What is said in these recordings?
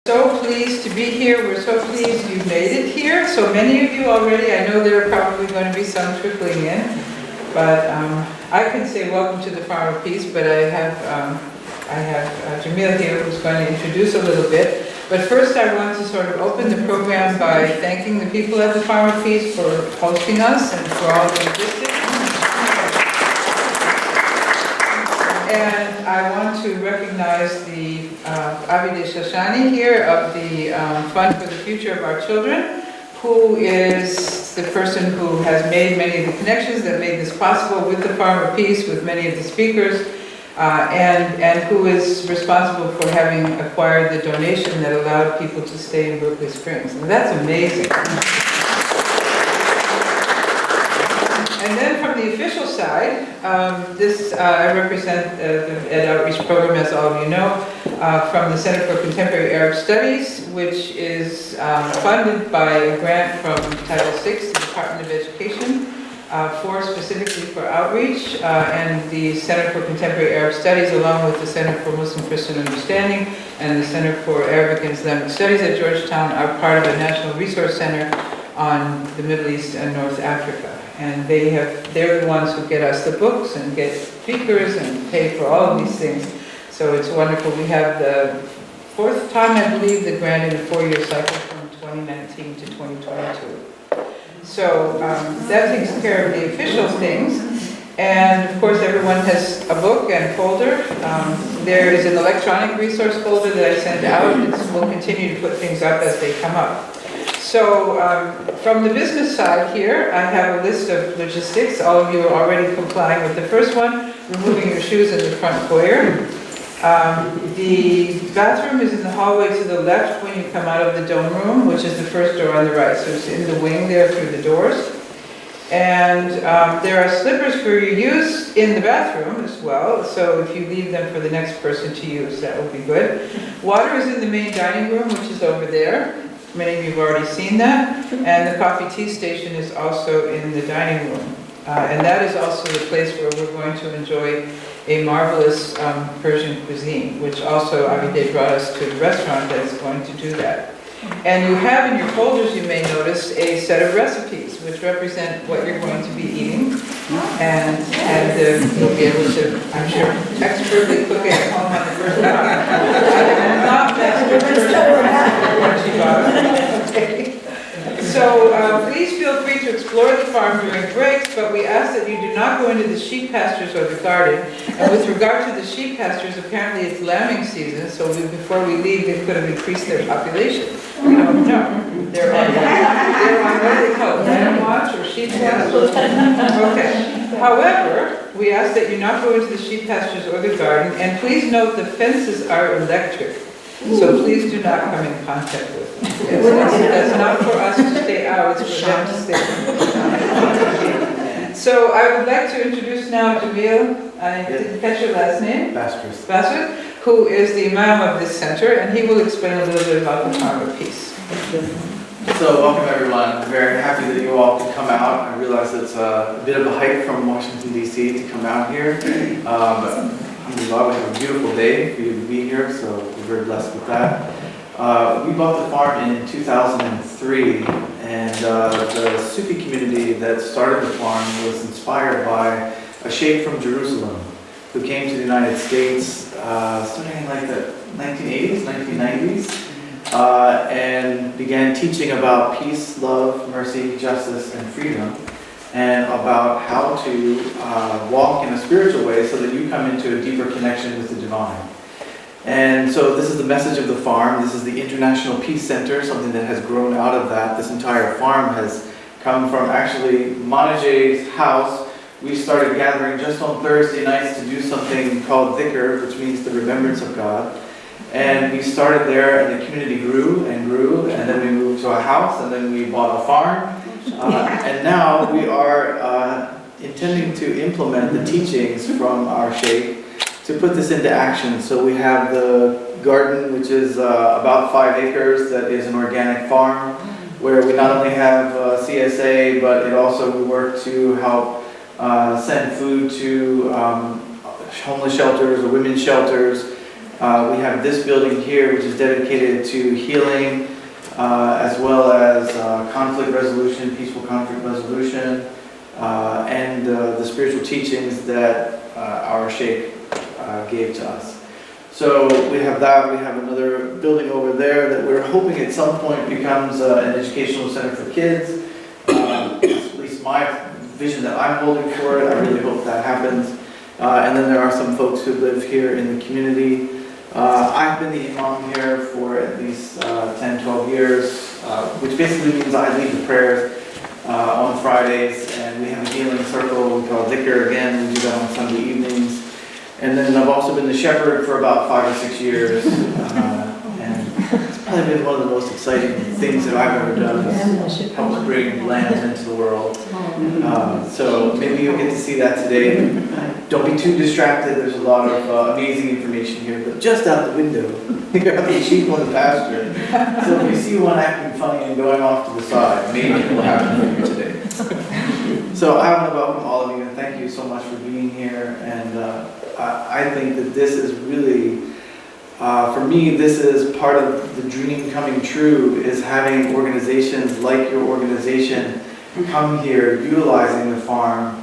So pleased to be here. We're so pleased you made it here. So many of you already. I know there are probably going to be some trickling in, but I can say welcome to the Farm of Peace. But I have Jamil here who's going to introduce a little bit. But first, I want to sort of open the program by thanking the people at the Farm of Peace for hosting us and for all the logistics. And I want to recognize the Abide Shoshani here of the Fund for the Future of Our Children, who is the person who has made many of the connections that made this possible with the Farm of Peace, with many of the speakers, and who is responsible for having acquired the donation that allowed people to stay in Berkeley Springs. And that's amazing. And then from the official side, I represent the Ed Outreach Program, as all of you know, from the Center for Contemporary Arab Studies, which is funded by a grant from Title VI, the Department of Education, specifically for outreach, and the Center for Contemporary Arab Studies, along with the Center for Muslim-Christian Understanding and the Center for Arabic and Islamic Studies at Georgetown, are part of a National Resource Center on the Middle East and North Africa. And they're the ones who get us the books and get speakers and pay for all of these things. So it's wonderful. We have the fourth time, I believe, the grant in a 4-year cycle from 2019 to 2022. So that takes care of the official things. And of course, everyone has a book and folder. There is an electronic resource folder that I send out. We'll continue to put things up as they come up. So from the business side here, I have a list of logistics. All of you are already complying with the first one, removing your shoes in the front foyer. The bathroom is in the hallway to the left when you come out of the dome room, which is the first door on the right. So it's in the wing there through the doors. And there are slippers for your use in the bathroom as well. So if you leave them for the next person to use, that would be good. Water is in the main dining room, which is over there. Many of you have already seen that. And the coffee tea station is also in the dining room. And that is also the place where we're going to enjoy a marvelous Persian cuisine, which also Abide brought us to the restaurant that is going to do that. And you have in your folders, you may notice, a set of recipes which represent what you're going to be eating. And you'll be able to, I'm sure, expertly cook it at home on the first time. I am not master Persian. So please feel free to explore the farm during breaks, but we ask that you do not go into the sheep pastures or the garden. And with regard to the sheep pastures, apparently it's lambing season, so before we leave, they could have increased their population. We don't know. They're on what do they call it, lamb watch or sheep watch? Okay. However, we ask that you not go into the sheep pastures or the garden, and please note the fences are electric. So please do not come in contact with them. That's not for us to stay out, it's for them to stay. So I would like to introduce now Jamil, I didn't catch your last name? Basrit, who is the Imam of this center, and he will explain a little bit about the Farm of Peace. So welcome everyone. I'm very happy that you all could come out. I realize it's a bit of a hike from Washington, D.C. to come out here. But we have a beautiful day for you to be here, so we're very blessed with that. We bought the farm in 2003, and the Sufi community that started the farm was inspired by a sheikh from Jerusalem who came to the United States starting in like the 1980s, 1990s, and began teaching about peace, love, mercy, justice, and freedom, and about how to walk in a spiritual way so that you come into a deeper connection with the divine. And so this is the message of the farm. This is the International Peace Center, something that has grown out of that. This entire farm has come from actually Monajay's house. We started gathering just on Thursday nights to do something called dhikr, which means the remembrance of God. And we started there, and the community grew, and then we moved to a house, and then we bought a farm. And now we are intending to implement the teachings from our sheikh to put this into action. So we have the garden, which is about 5 acres, that is an organic farm, where we not only have CSA, but it also we work to help send food to homeless shelters or women's shelters. We have this building here, which is dedicated to healing, as well as conflict resolution, peaceful conflict resolution, and the spiritual teachings that our Sheikh gave to us. So we have that. We have another building over there that we're hoping at some point becomes an educational center for kids. At least my vision that I'm holding for it. I really hope that happens. And then there are some folks who live here in the community. I've been the Imam here for at least 10, 12 years, which basically means I lead the prayers on Fridays, and we have a healing circle we call dhikr again. We do that on Sunday evenings. And then I've also been the shepherd for about 5 or 6 years, and it's probably been one of the most exciting things that I've ever done, is help bring lambs into the world. So maybe you'll get to see that today. Don't be too distracted, there's a lot of amazing information here, but just out the window, you have the sheep on the pasture. So if you see one acting funny and going off to the side, maybe it will happen for you today. So I want to welcome all of you, and thank you so much for being here. And I think that this is really, for me, this is part of the dream coming true, is having organizations like your organization come here, utilizing the farm,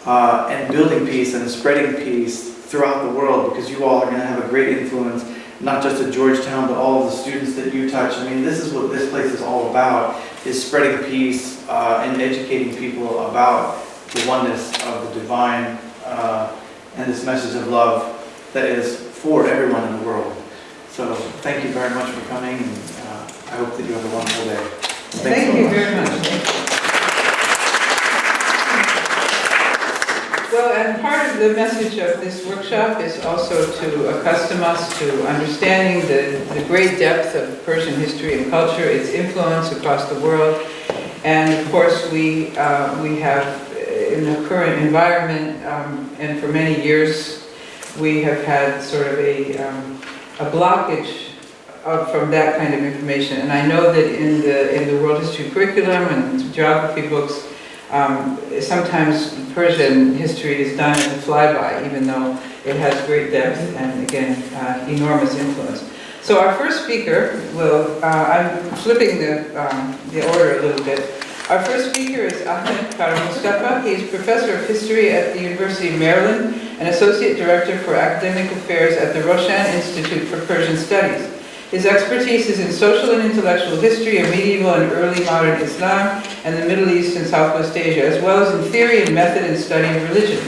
and building peace and spreading peace throughout the world, because you all are going to have a great influence, not just at Georgetown, but all of the students that you touch. I mean, this is what this place is all about, is spreading peace and educating people about the oneness of the divine and this message of love that is for everyone in the world. So thank you very much for coming, and I hope that you have a wonderful day. Thank you very much. Well, and part of the message of this workshop is also to accustom us to understanding the great depth of Persian history and culture, its influence across the world. And of course, we have, in the current environment, and for many years, we have had sort of a blockage from that kind of information. And I know that in the world history curriculum and geography books, sometimes Persian history is done as a flyby, even though it has great depth and, again, enormous influence. So our first speaker will, I'm flipping the order a little bit. Our first speaker is Ahmed Karamustafa. He is professor of history at the University of Maryland and associate director for academic affairs at the Roshan Institute for Persian Studies. His expertise is in social and intellectual history of medieval and early modern Islam and the Middle East and Southwest Asia, as well as in theory and method in studying religion.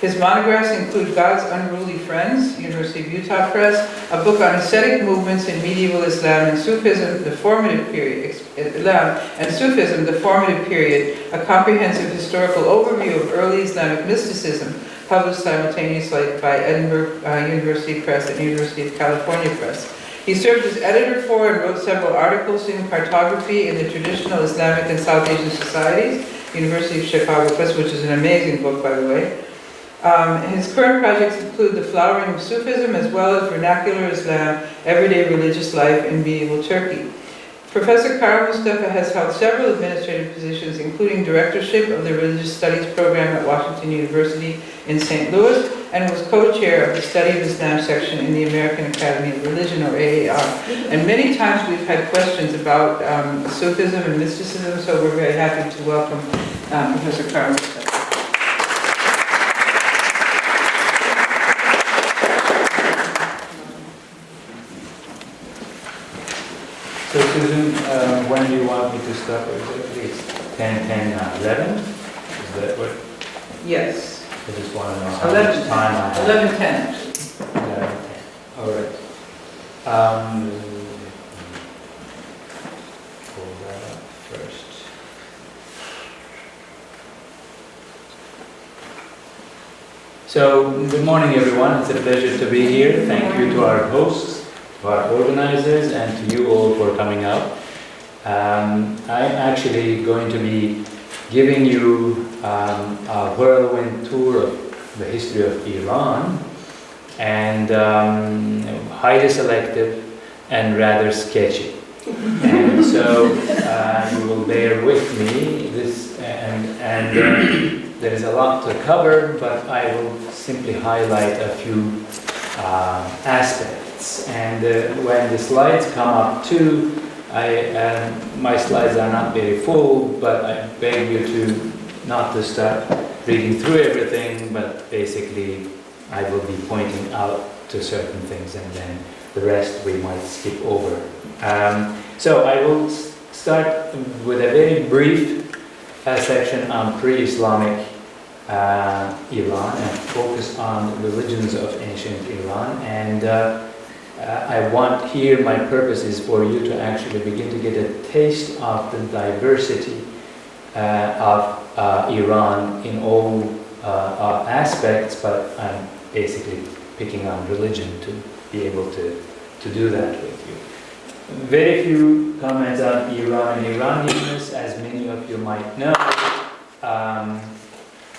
His monographs include God's Unruly Friends, University of Utah Press, a book on ascetic movements in medieval Islam and Sufism, the formative period, a comprehensive historical overview of early Islamic mysticism, published simultaneously by Edinburgh University Press and University of California Press. He served as editor for and wrote several articles in cartography in the traditional Islamic and South Asian societies, University of Chicago Press, which is an amazing book, by the way. His current projects include The Flowering of Sufism, as well as Vernacular Islam, Everyday Religious Life in Medieval Turkey. Professor Karamustafa has held several administrative positions, including directorship of the Religious Studies program at Washington University in St. Louis, and was co-chair of the Study of Islam section in the American Academy of Religion, or AAR. And many times we've had questions about Sufism and mysticism, so we're very happy to welcome Professor Karamustafa. So Susan, when do you want me to start? It's 10, 10, 11? Is that what? Yes. I just want to know how much time I have. 11:10 actually. 11:10. All right. Pull that up first. So, good morning everyone. It's a pleasure to be here. Thank you to our hosts, to our organizers, and to you all for coming out. I'm actually going to be giving you a whirlwind tour of the history of Iran, and highly selective and rather sketchy. And so you will bear with me. There is a lot to cover, but I will simply highlight a few aspects. conquests. And when the slides come up too, my slides are not very full, but I beg you to not to start reading through everything, but basically I will be pointing out to certain things, and then the rest we might skip over. So I will start with a very brief section on pre-Islamic Iran and focus on religions of ancient Iran. And I want here, my purpose is for you to actually begin to get a taste of the diversity of Iran in all aspects, but I'm basically picking on religion to be able to do that with you. Very few comments on Iran and Iranians. As many of you might know,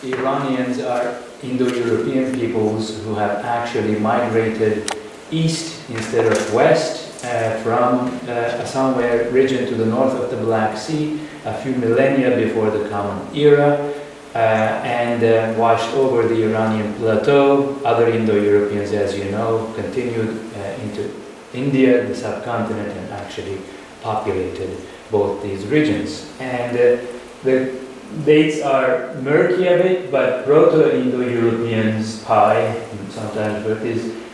Iranians are Indo-European peoples who have actually migrated east instead of west from somewhere region to the north of the Black Sea a few millennia before the Common Era, and washed over the Iranian plateau. Other Indo-Europeans, as you know, continued into India, the subcontinent, and actually populated both these regions. And the dates are murky a bit, but Proto-Indo-Europeans, sometimes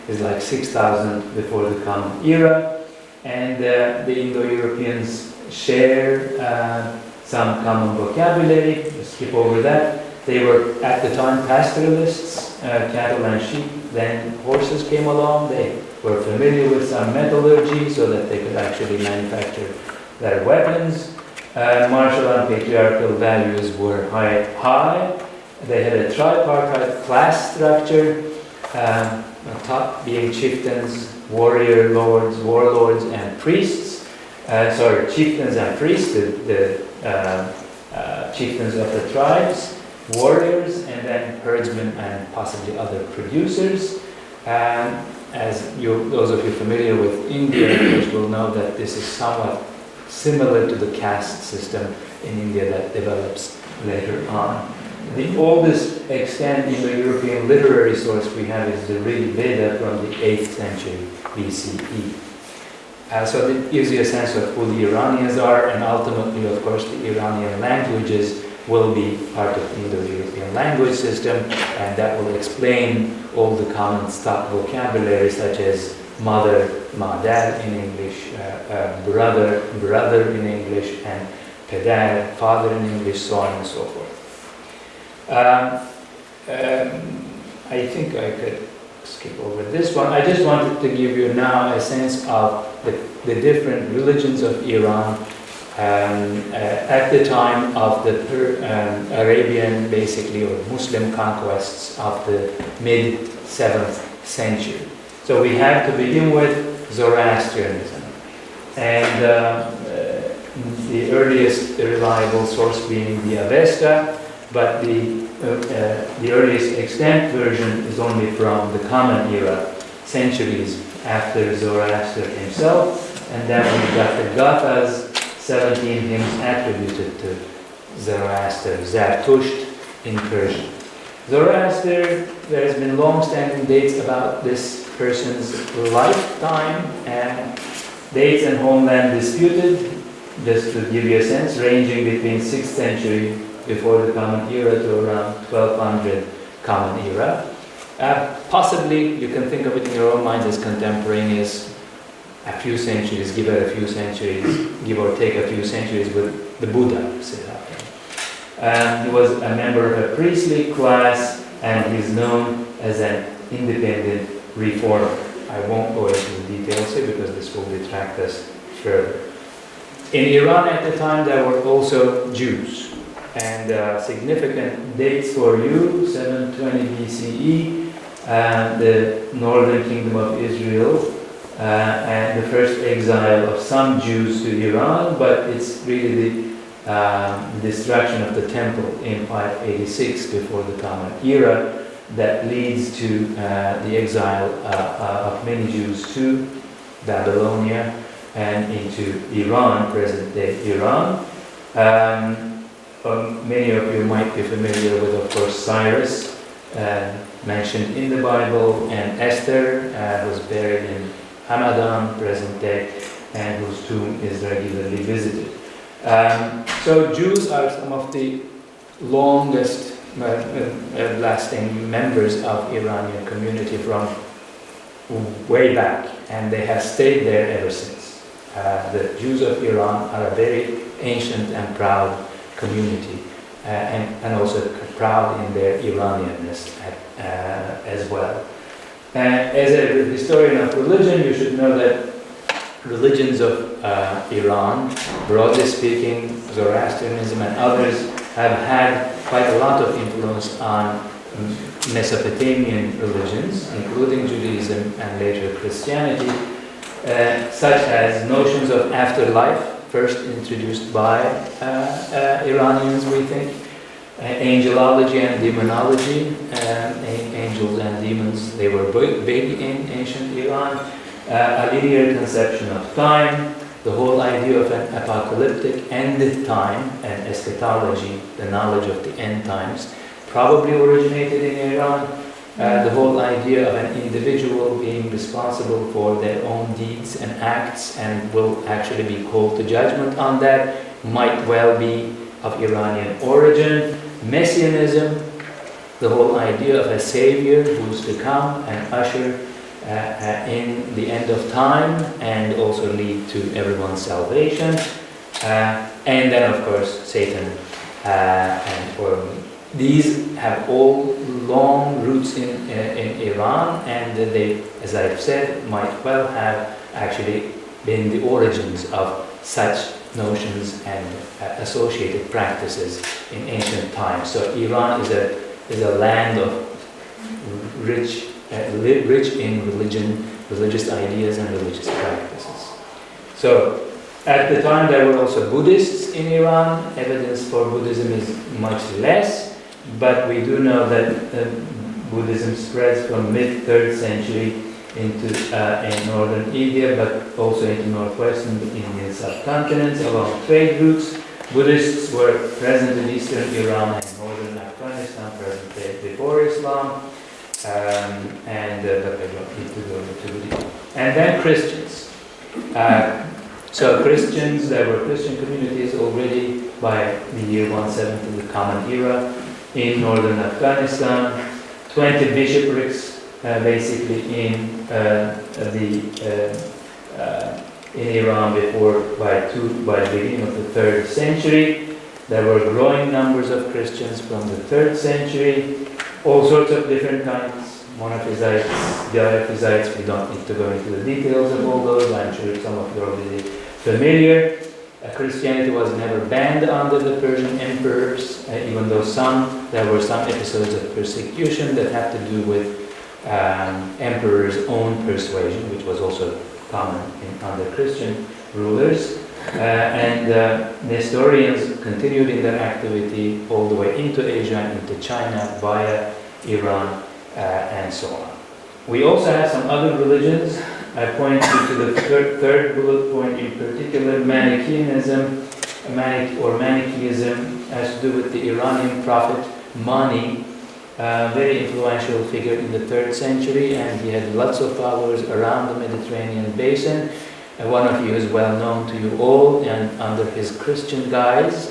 is like 6,000 before the Common Era, and the Indo-Europeans share some common vocabulary. Let's skip over that. They were at the time pastoralists, cattle and sheep. Then horses came along. They were familiar with some metallurgy so that they could actually manufacture their weapons. Martial and patriarchal values were high. They had a tripartite class structure, on top being chieftains, warrior lords, warlords, and priests. Chieftains and priests, the chieftains of the tribes, warriors, and then herdsmen and possibly other producers. As those of you familiar with India, will know that this is somewhat similar to the caste system in India that develops later on. The oldest extant Indo-European literary source we have is the Rig Veda from the 8th century BCE. So that gives you a sense of who the Iranians are, and ultimately, of course, the Iranian languages will be part of the Indo-European language system, and that will explain all the common stock vocabulary such as mother, madar in English, brother in English, and pedar, father in English, so on and so forth. I think I could skip over this one. I just wanted to give you now a sense of the different religions of Iran at the time of the Arabian, basically, or Muslim conquests of the mid-7th century. So we have to begin with Zoroastrianism, and the earliest reliable source being the Avesta, but the earliest extant version is only from the Common Era, centuries after Zoroaster himself, and then we've got the Gathas, 17 hymns attributed to Zoroaster, Zarathusht in Persian. Zoroaster, there has been long-standing dates about this person's lifetime, and dates and homeland disputed, just to give you a sense, ranging between 6th century before the Common Era to around 1200 Common Era. Possibly, you can think of it in your own minds as contemporaneous, a few centuries, give it a few centuries, give or take a few centuries with the Buddha. He was a member of a priestly class, and he's known as an independent reformer. I won't go into the details here because this will detract us further. In Iran at the time, there were also Jews, and significant dates for you: 720 BCE, the northern kingdom of Israel, and the first exile of some Jews to Iran, but it's really the destruction of the temple in 586 before the Common Era that leads to the exile of many Jews to Babylonia and into Iran, present-day Iran. Many of you might be familiar with, of course, Cyrus, mentioned in the Bible, and Esther was buried in Hamadan, present day, and whose tomb is regularly visited. So Jews are some of the longest lasting members of Iranian community from way back, and they have stayed there ever since. The Jews of Iran are a very ancient and proud community, and also proud in their Iranianness as well. As a historian of religion, you should know that religions of Iran, broadly speaking, Zoroastrianism and others, have had quite a lot of influence on Mesopotamian religions, including Judaism and later Christianity, such as notions of afterlife, first introduced by Iranians, we think, angelology and demonology, angels and demons, they were big in ancient Iran, a linear conception of time, the whole idea of an apocalyptic end time and eschatology, the knowledge of the end times, probably originated in Iran. The whole idea of an individual being responsible for their own deeds and acts and will actually be called to judgment on that might well be of Iranian origin. Messianism, the whole idea of a savior who's to come and usher in the end of time and also lead to everyone's salvation. And then, of course, Satan these have all long roots in Iran, and they, as I've said, might well have actually been the origins of such notions and associated practices in ancient times. So Iran is a land of rich in religion, religious ideas and religious practices. So at the time there were also Buddhists in Iran. Evidence for Buddhism is much less, but we do know that Buddhism spreads from mid-3rd century into in northern India, but also into northwestern Indian subcontinents along trade routes. Buddhists were present in eastern Iran and northern Afghanistan, present day before Islam, but I don't need to go into it. And then Christians. So Christians, there were Christian communities already by the year 170, the Common Era, in northern Afghanistan, 20 bishoprics basically in Iran by the beginning of the 3rd century. There were growing numbers of Christians from the 3rd century, all sorts of different kinds, monophysites, diaphysites. We don't need to go into the details of all those. I'm sure some of you are already familiar. Christianity was never banned under the Persian emperors, even though there were some episodes of persecution that had to do with emperor's own persuasion, which was also common under Christian rulers. And Nestorians continued in their activity all the way into Asia and into China via Iran and so on. We also have some other religions. I point you to the third bullet point in particular. Manichaeism has to do with the Iranian prophet Mani, a very influential figure in the 3rd century, and he had lots of followers around the Mediterranean basin. One of you is well known to you all, and under his Christian guise,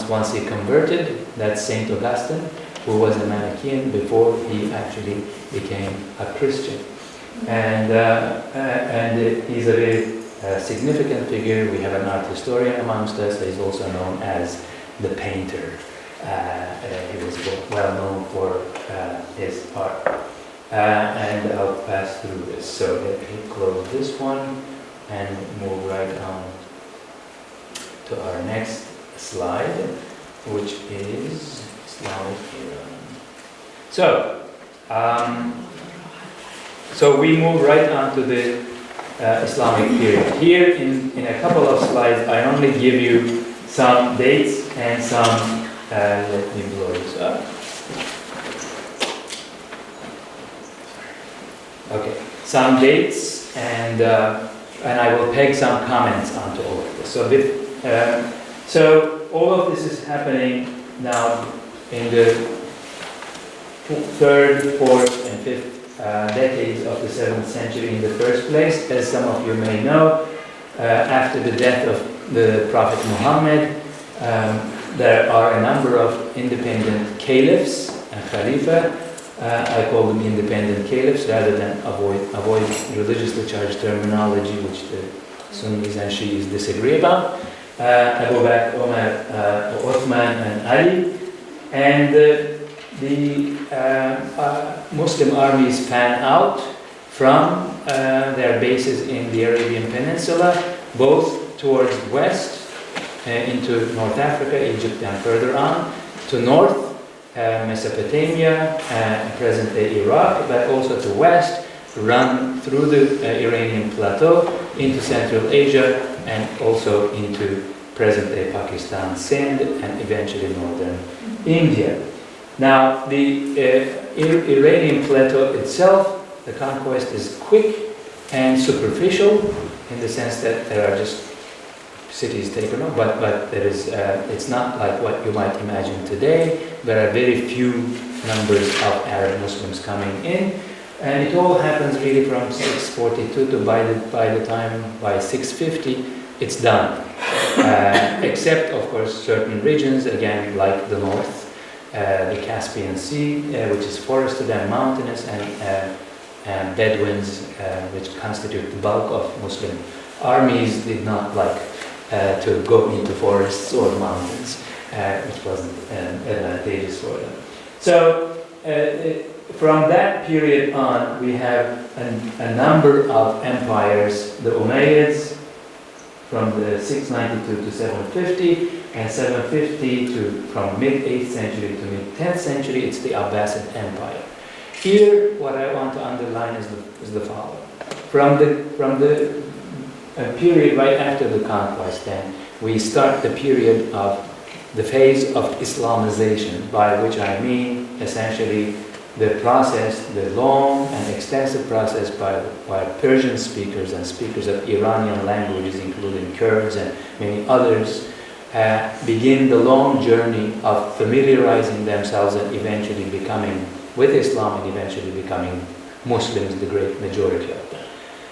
once he converted, that's Saint Augustine, who was a Manichaean before he actually became a Christian. And he's a very significant figure. We have an art historian amongst us. He's also known as the painter. He was well known for his art. And I'll pass through this. So let me close this one and move right on to our next slide, which is Islamic Iran. So we move right on to the Islamic period. Here in a couple of slides, I only give you some dates and some, let me blow this up. Okay, some dates and I will peg some comments onto all of this. So all of this is happening now in the 3rd, 4th, and 5th decades of the 7th century in the first place. As some of you may know, after the death of the Prophet Muhammad, there are a number of independent caliphs and khalifa. I call them independent caliphs rather than avoid religiously charged terminology, which the Sunnis and Shiis disagree about. Abu Bakr, Umar, Uthman, and Ali. And the Muslim armies fan out from their bases in the Arabian Peninsula, both towards west, into North Africa, Egypt, and further on, to north, Mesopotamia, present-day Iraq, but also to west, run through the Iranian plateau into Central Asia, and also into present-day Pakistan, Sindh, and eventually northern India. Now, the Iranian plateau itself, the conquest is quick and superficial in the sense that there are just cities taken over, but there is, it's not like what you might imagine today. There are very few numbers of Arab Muslims coming in, and it all happens really from 642 to by the time by 650, it's done. Except, of course, certain regions, again, like the north, the Caspian Sea, which is forested and mountainous, and Bedouins, which constitute the bulk of Muslim armies, did not like to go into forests or mountains, which wasn't advantageous for them. So, from that period on, we have a number of empires, the Umayyads, from the 692 to 750, and 750 to from mid-8th century to mid-10th century, it's the Abbasid Empire. Here, what I want to underline is the following. From the period right after the conquest, then, we start the period of the phase of Islamization, by which I mean, essentially, the process, the long and extensive process by Persian speakers and speakers of Iranian languages, including Kurds and many others, begin the long journey of familiarizing themselves and eventually becoming, with Islam, and eventually becoming Muslims, the great majority of them.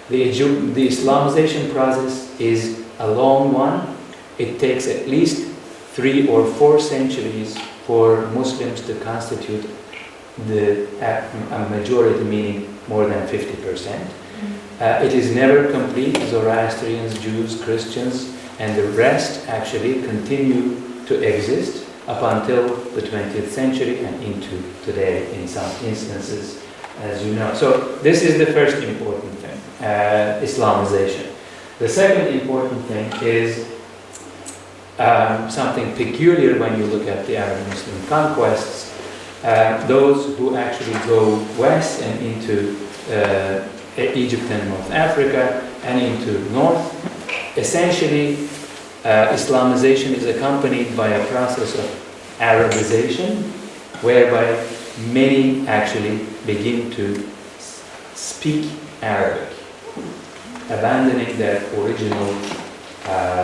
The Islamization process is a long one. It takes at least 3 or 4 centuries for Muslims to constitute a majority, meaning more than 50%. It is never complete. Zoroastrians, Jews, Christians, and the rest actually continue to exist up until the 20th century and into today in some instances, as you know. So this is the first important thing, Islamization. The second important thing is something peculiar when you look at the Arab Muslim conquests. Those who actually go west and into Egypt and North Africa and into north, essentially Islamization is accompanied by a process of Arabization, whereby many actually begin to speak Arabic, abandoning their original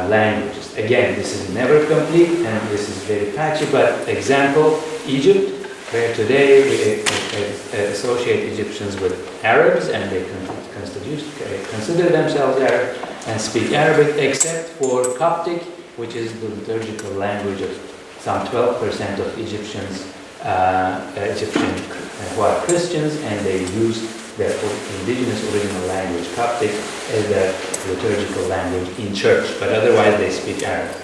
languages. Again, this is never complete and this is very patchy, but example, Egypt, where today we associate Egyptians with Arabs and they consider themselves Arab and speak Arabic, except for Coptic, which is the liturgical language of some 12% of Egyptians who are Christians, and they use their indigenous original language, Coptic, as their liturgical language in church, but otherwise they speak Arabic.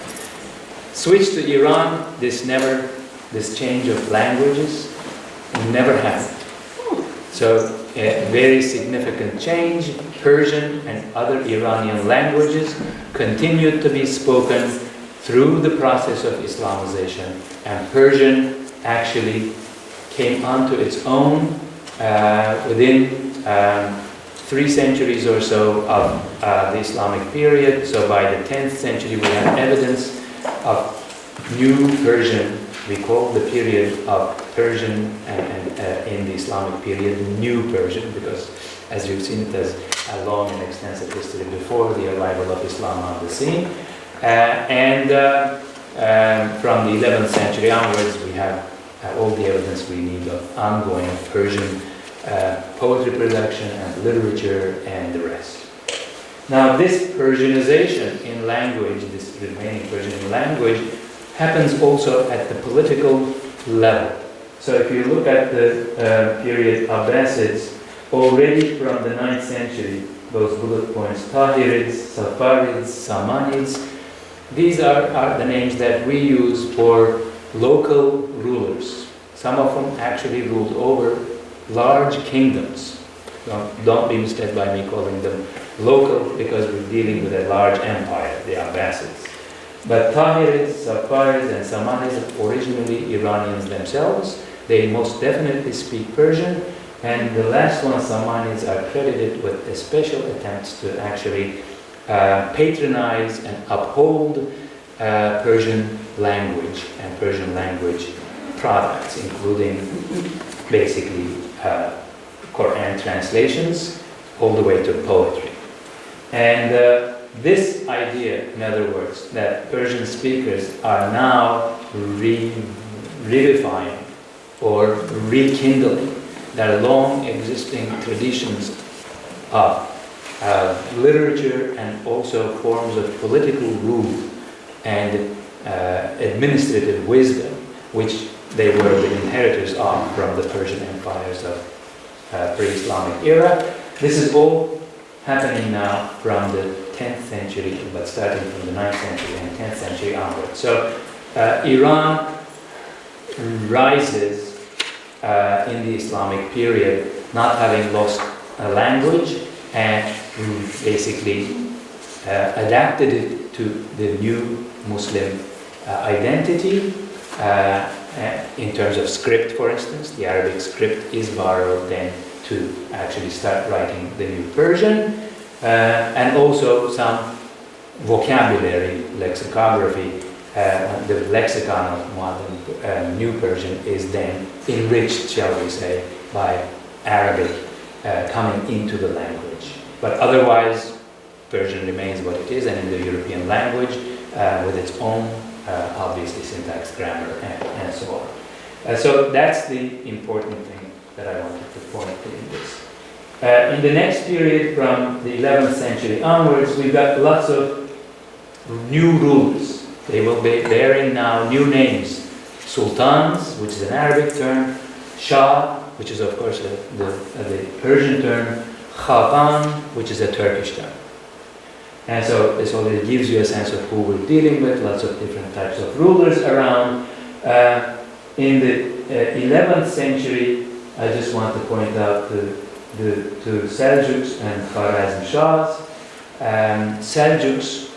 Switch to Iran, this change of languages never happened. So a very significant change. Persian and other Iranian languages continued to be spoken through the process of Islamization, and Persian actually came onto its own within 3 centuries or so of the Islamic period. So by the 10th century we have evidence of new Persian. We call the period of Persian and in the Islamic period New Persian, because as you've seen, it has a long and extensive history before the arrival of Islam on the scene. From the 11th century onwards, we have all the evidence we need of ongoing Persian poetry production and literature and the rest. Now this Persianization in language, this remaining Persian in language, happens also at the political level. So if you look at the period Abbasids, already from the 9th century, those bullet points, Tahirids, Safarids, Samanids, these are the names that we use for local rulers. Some of them actually ruled over large kingdoms. Don't be misled by me calling them local, because we're dealing with a large empire, the Abbasids. But Tahirids, Safarids, and Samanids are originally Iranians themselves. They most definitely speak Persian. And the last one, Samanids, are credited with special attempts to actually patronize and uphold Persian language and Persian language products, including basically Quran translations all the way to poetry. And this idea, in other words, that Persian speakers are now revivifying or rekindling their long existing traditions of literature and also forms of political rule and administrative wisdom, which they were the inheritors of from the Persian empires of pre-Islamic era. This is all happening now from the 10th century, but starting from the 9th century and 10th century onward. So Iran rises in the Islamic period, not having lost a language, and basically adapted it to the new Muslim identity in terms of script, for instance. The Arabic script is borrowed then to actually start writing the new Persian, and also some vocabulary, lexicography. The lexicon of modern New Persian is then enriched, shall we say, by Arabic coming into the language. But otherwise, Persian remains what it is, an Indo-European language with its own, obviously, syntax, grammar, and so on. So that's the important thing that I wanted to point to in this. In the next period, from the 11th century onwards, we've got lots of new rulers. They will be bearing now new names. Sultans, which is an Arabic term, Shah, which is of course the Persian term, Khaqan, which is a Turkish term. And so this already gives you a sense of who we're dealing with, lots of different types of rulers around. In the 11th century, I just want to point out the Seljuks and Khwarezm Shahs. Seljuks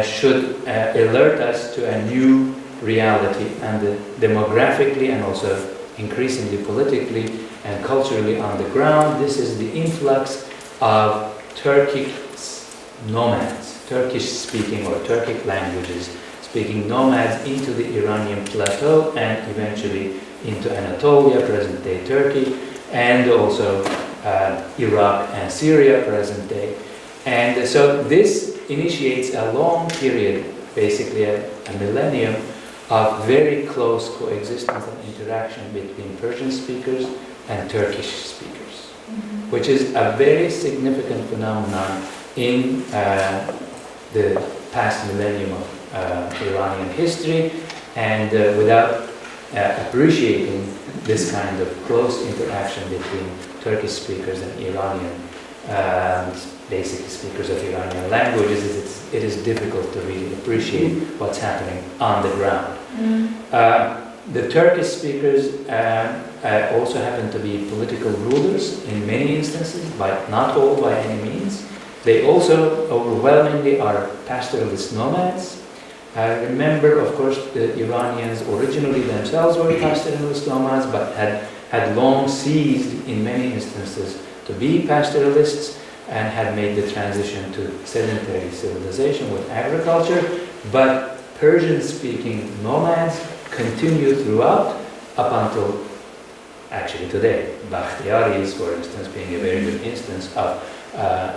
should alert us to a new reality, and demographically and also increasingly politically and culturally on the ground, this is the influx of Turkic nomads, Turkish-speaking or Turkic languages speaking nomads into the Iranian plateau and eventually into Anatolia, present-day Turkey, and also Iraq and Syria, present-day. And so this initiates a long period, basically a millennium, of very close coexistence and interaction between Persian speakers and Turkish speakers, which is a very significant phenomenon in the past millennium of Iranian history, and without appreciating this kind of close interaction between Turkish speakers and Iranian basic speakers of Iranian languages, it is difficult to really appreciate what's happening on the ground. The Turkish speakers also happen to be political rulers in many instances, but not all by any means. They also overwhelmingly are pastoralist nomads. Remember, of course, the Iranians originally themselves were pastoralist nomads, but had long ceased in many instances to be pastoralists and had made the transition to sedentary civilization with agriculture. But Persian-speaking nomads continue throughout up until actually today. Bakhtiaris, for instance, being a very good instance of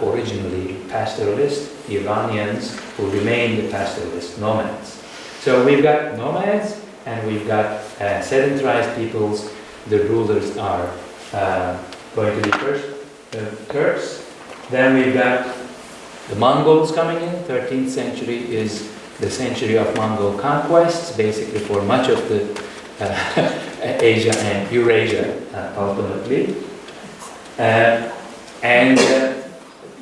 originally pastoralist Iranians who remained pastoralist nomads. So we've got nomads and we've got sedentarized peoples. The rulers are going to be first Turks. Then we've got the Mongols coming in. 13th century is the century of Mongol conquests, basically for much of the Asia and Eurasia, ultimately.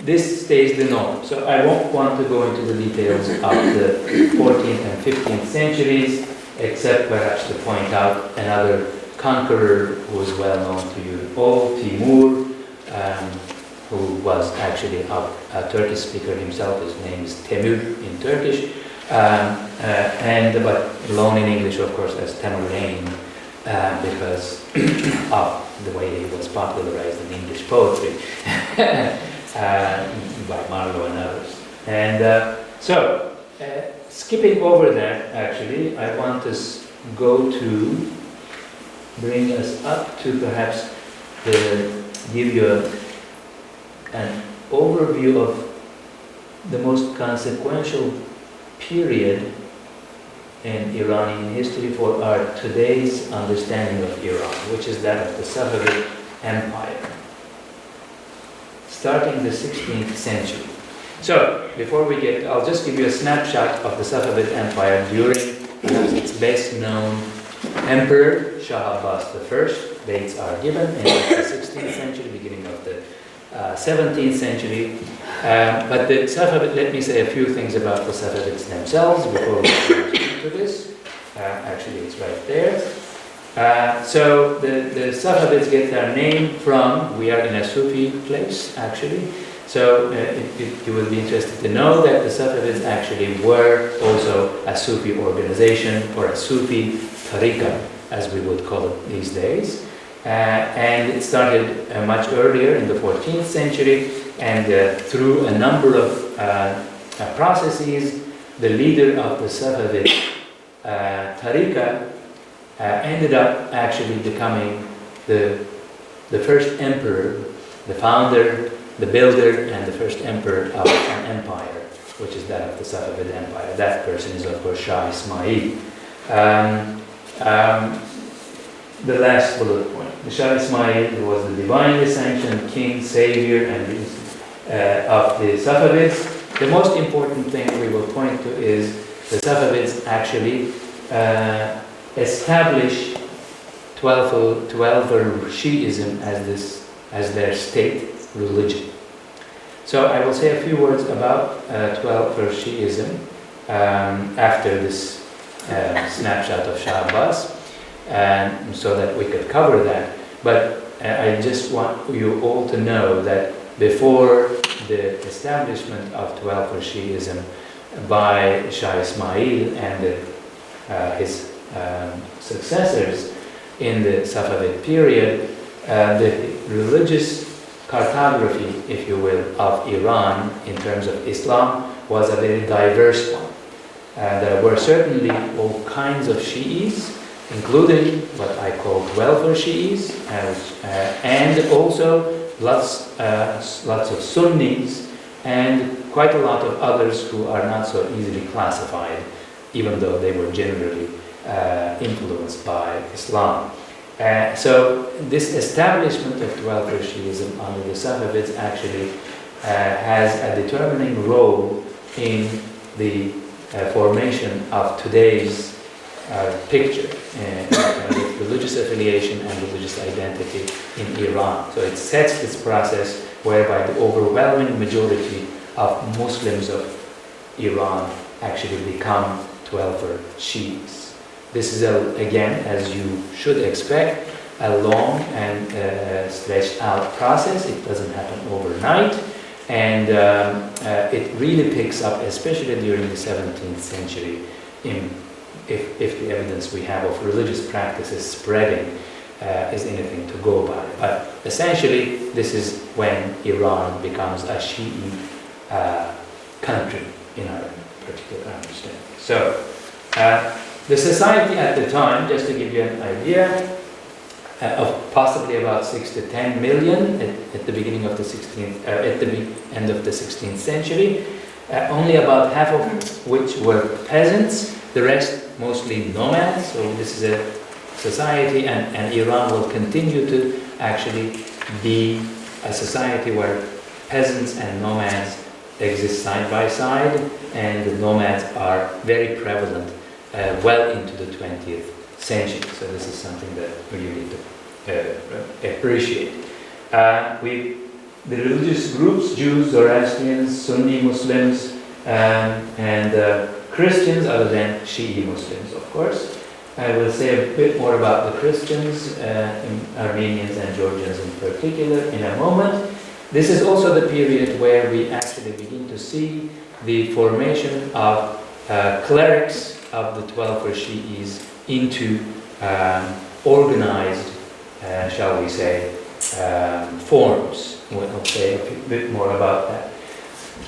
This stays the norm. So I won't want to go into the details of the 14th and 15th centuries, except perhaps to point out another conqueror who was well known to you all, Timur, who was actually a Turkish speaker himself. His name is Temür in Turkish, but known in English, of course, as Temurlane, because of the way he was popularized in English poetry by Marlowe and others. And skipping over that, actually, I want to go to bring us up to perhaps give you an overview of the most consequential period in Iranian history for our today's understanding of Iran, which is that of the Safavid Empire, starting the 16th century. So, before we get, I'll just give you a snapshot of the Safavid Empire during perhaps its best known emperor, Shah Abbas I. Dates are given in the 16th century, beginning of the 17th century. But the Safavid, let me say a few things about the Safavids themselves before we go into this. Actually, it's right there. So the Safavids get their name from, we are in a Sufi place, actually. So you will be interested to know that the Safavids actually were also a Sufi organization, or a Sufi tariqa, as we would call it these days. And it started much earlier in the 14th century, and through a number of processes, the leader of the Safavid tariqa ended up actually becoming the first emperor, the founder, the builder, and the first emperor of an empire, which is that of the Safavid Empire. That person is, of course, Shah Ismail. The last bullet point. The Shah Ismail, who was the divinely sanctioned king, savior, and of the Safavids. The most important thing we will point to is the Safavids actually established Twelver Shi'ism as their state religion. So I will say a few words about Twelver Shi'ism after this snapshot of Shah Abbas, so that we could cover that. But I just want you all to know that before the establishment of Twelver Shi'ism by Shah Ismail and his successors in the Safavid period, the religious cartography, if you will, of Iran in terms of Islam was a very diverse one. There were certainly all kinds of Shi'is, including what I call Twelver Shi'is, and also lots of Sunnis, and quite a lot of others who are not so easily classified, even though they were generally influenced by Islam. So this establishment of Twelver Shi'ism under the Safavids actually has a determining role in the formation of today's picture with religious affiliation and religious identity in Iran. So it sets this process whereby the overwhelming majority of Muslims of Iran actually become Twelver Shi'is. This is, again, as you should expect, a long and stretched out process. It doesn't happen overnight, and it really picks up, especially during the 17th century, if the evidence we have of religious practices spreading is anything to go by. But essentially, this is when Iran becomes a Shi'i country in our particular understanding. So, the society at the time, just to give you an idea, of possibly about 6 to 10 million at the beginning of the 16th, at the end of the 16th century, only about half of which were peasants, the rest mostly nomads. So this is a society, and Iran will continue to actually be a society where peasants and nomads exist side by side, and the nomads are very prevalent well into the 20th century. So this is something that we need to appreciate. The religious groups, Jews, Zoroastrians, Sunni Muslims, and Christians, other than Shi'i Muslims, of course. I will say a bit more about the Christians, Armenians and Georgians in particular, in a moment. This is also the period where we actually begin to see the formation of clerics of the 12 Shi'is into organized, shall we say, forms. We'll say a bit more about that.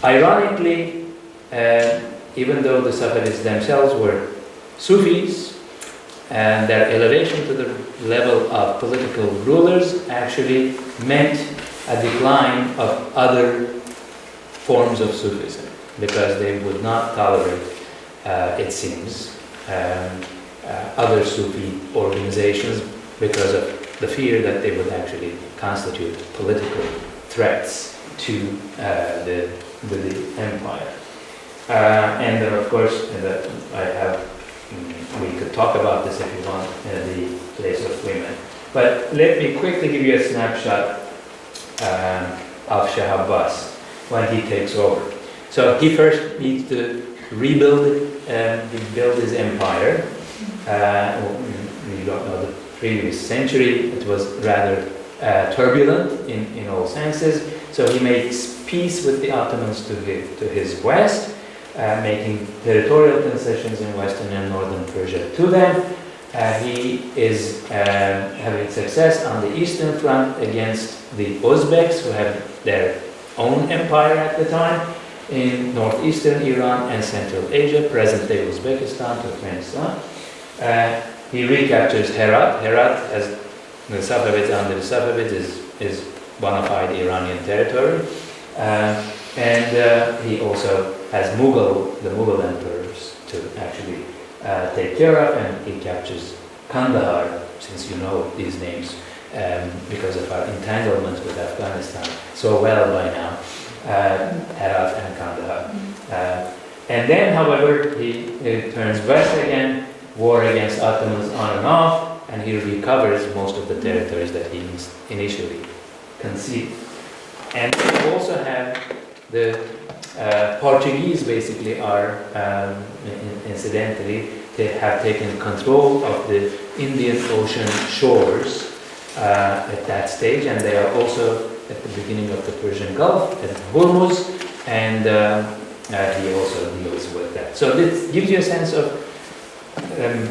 Ironically, even though the Safavids themselves were Sufis, and their elevation to the level of political rulers actually meant a decline of other forms of Sufism, because they would not tolerate, it seems, other Sufi organizations because of the fear that they would actually constitute political threats to the empire. And then, of course, we could talk about this if you want, the place of women. But let me quickly give you a snapshot of Shah Abbas when he takes over. So he first needs to rebuild his empire. We don't know the previous century. It was rather turbulent in all senses. So he makes peace with the Ottomans to his west, making territorial concessions in western and northern Persia to them. He is having success on the eastern front against the Uzbeks, who had their own empire at the time, in northeastern Iran and Central Asia, present-day Uzbekistan, Turkmenistan. He recaptures Herat. Herat, as the Safavids under the Safavids, is bona fide Iranian territory. And he also has the Mughal emperors to actually take care of, and he captures Kandahar, since you know these names, because of our entanglement with Afghanistan so well by now, Herat and Kandahar. And then, however, he turns west again, war against Ottomans on and off, and he recovers most of the territories that he initially conceded. And we also have the Portuguese basically are, incidentally, they have taken control of the Indian Ocean shores at that stage, and they are also at the beginning of the Persian Gulf, at Hormuz, and he also deals with that. So this gives you a sense of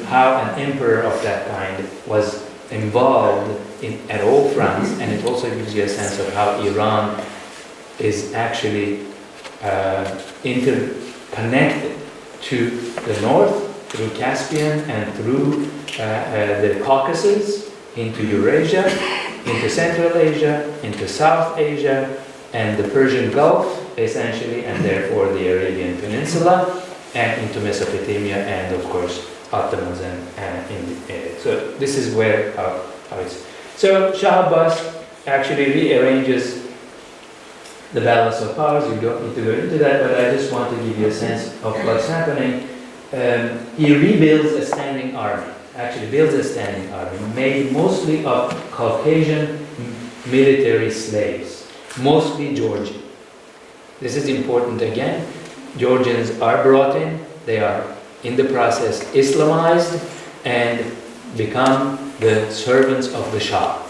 how an emperor of that kind was involved at all fronts, and it also gives you a sense of how Iran is actually interconnected to the north through Caspian and through the Caucasus into Eurasia, into Central Asia, into South Asia, and the Persian Gulf, essentially, and therefore the Arabian Peninsula, and into Mesopotamia, and of course Ottomans so this is where how it's. So Shah Abbas actually rearranges the balance of powers. You don't need to go into that, but I just want to give you a sense of what's happening. He rebuilds a standing army, actually builds a standing army, made mostly of Caucasian military slaves, mostly Georgian. This is important again. Georgians are brought in, they are in the process Islamized and become the servants of the Shah.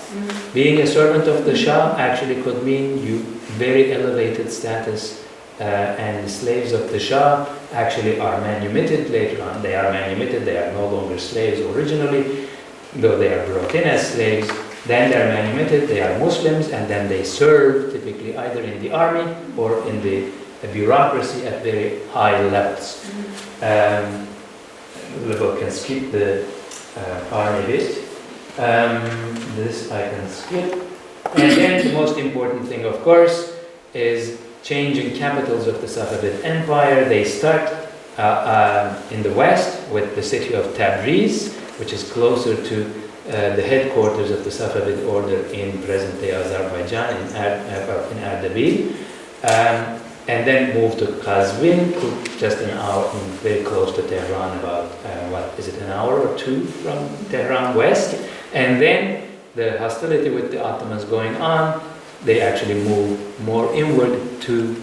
Being a servant of the Shah actually could mean you very elevated status, and the slaves of the Shah actually are manumitted later on. They are manumitted, they are no longer slaves originally, though they are brought in as slaves. Then they are manumitted, they are Muslims, and then they serve typically either in the army or in the bureaucracy at very high levels. We can skip the army bit. This I can skip. And then the most important thing, of course, is changing capitals of the Safavid Empire. They start in the west with the city of Tabriz, which is closer to the headquarters of the Safavid order in present-day Azerbaijan, in Ardabil, and then moved to Qazvin, just an hour, very close to Tehran, about, an hour or two from Tehran west. And then the hostility with the Ottomans going on, they actually moved more inward to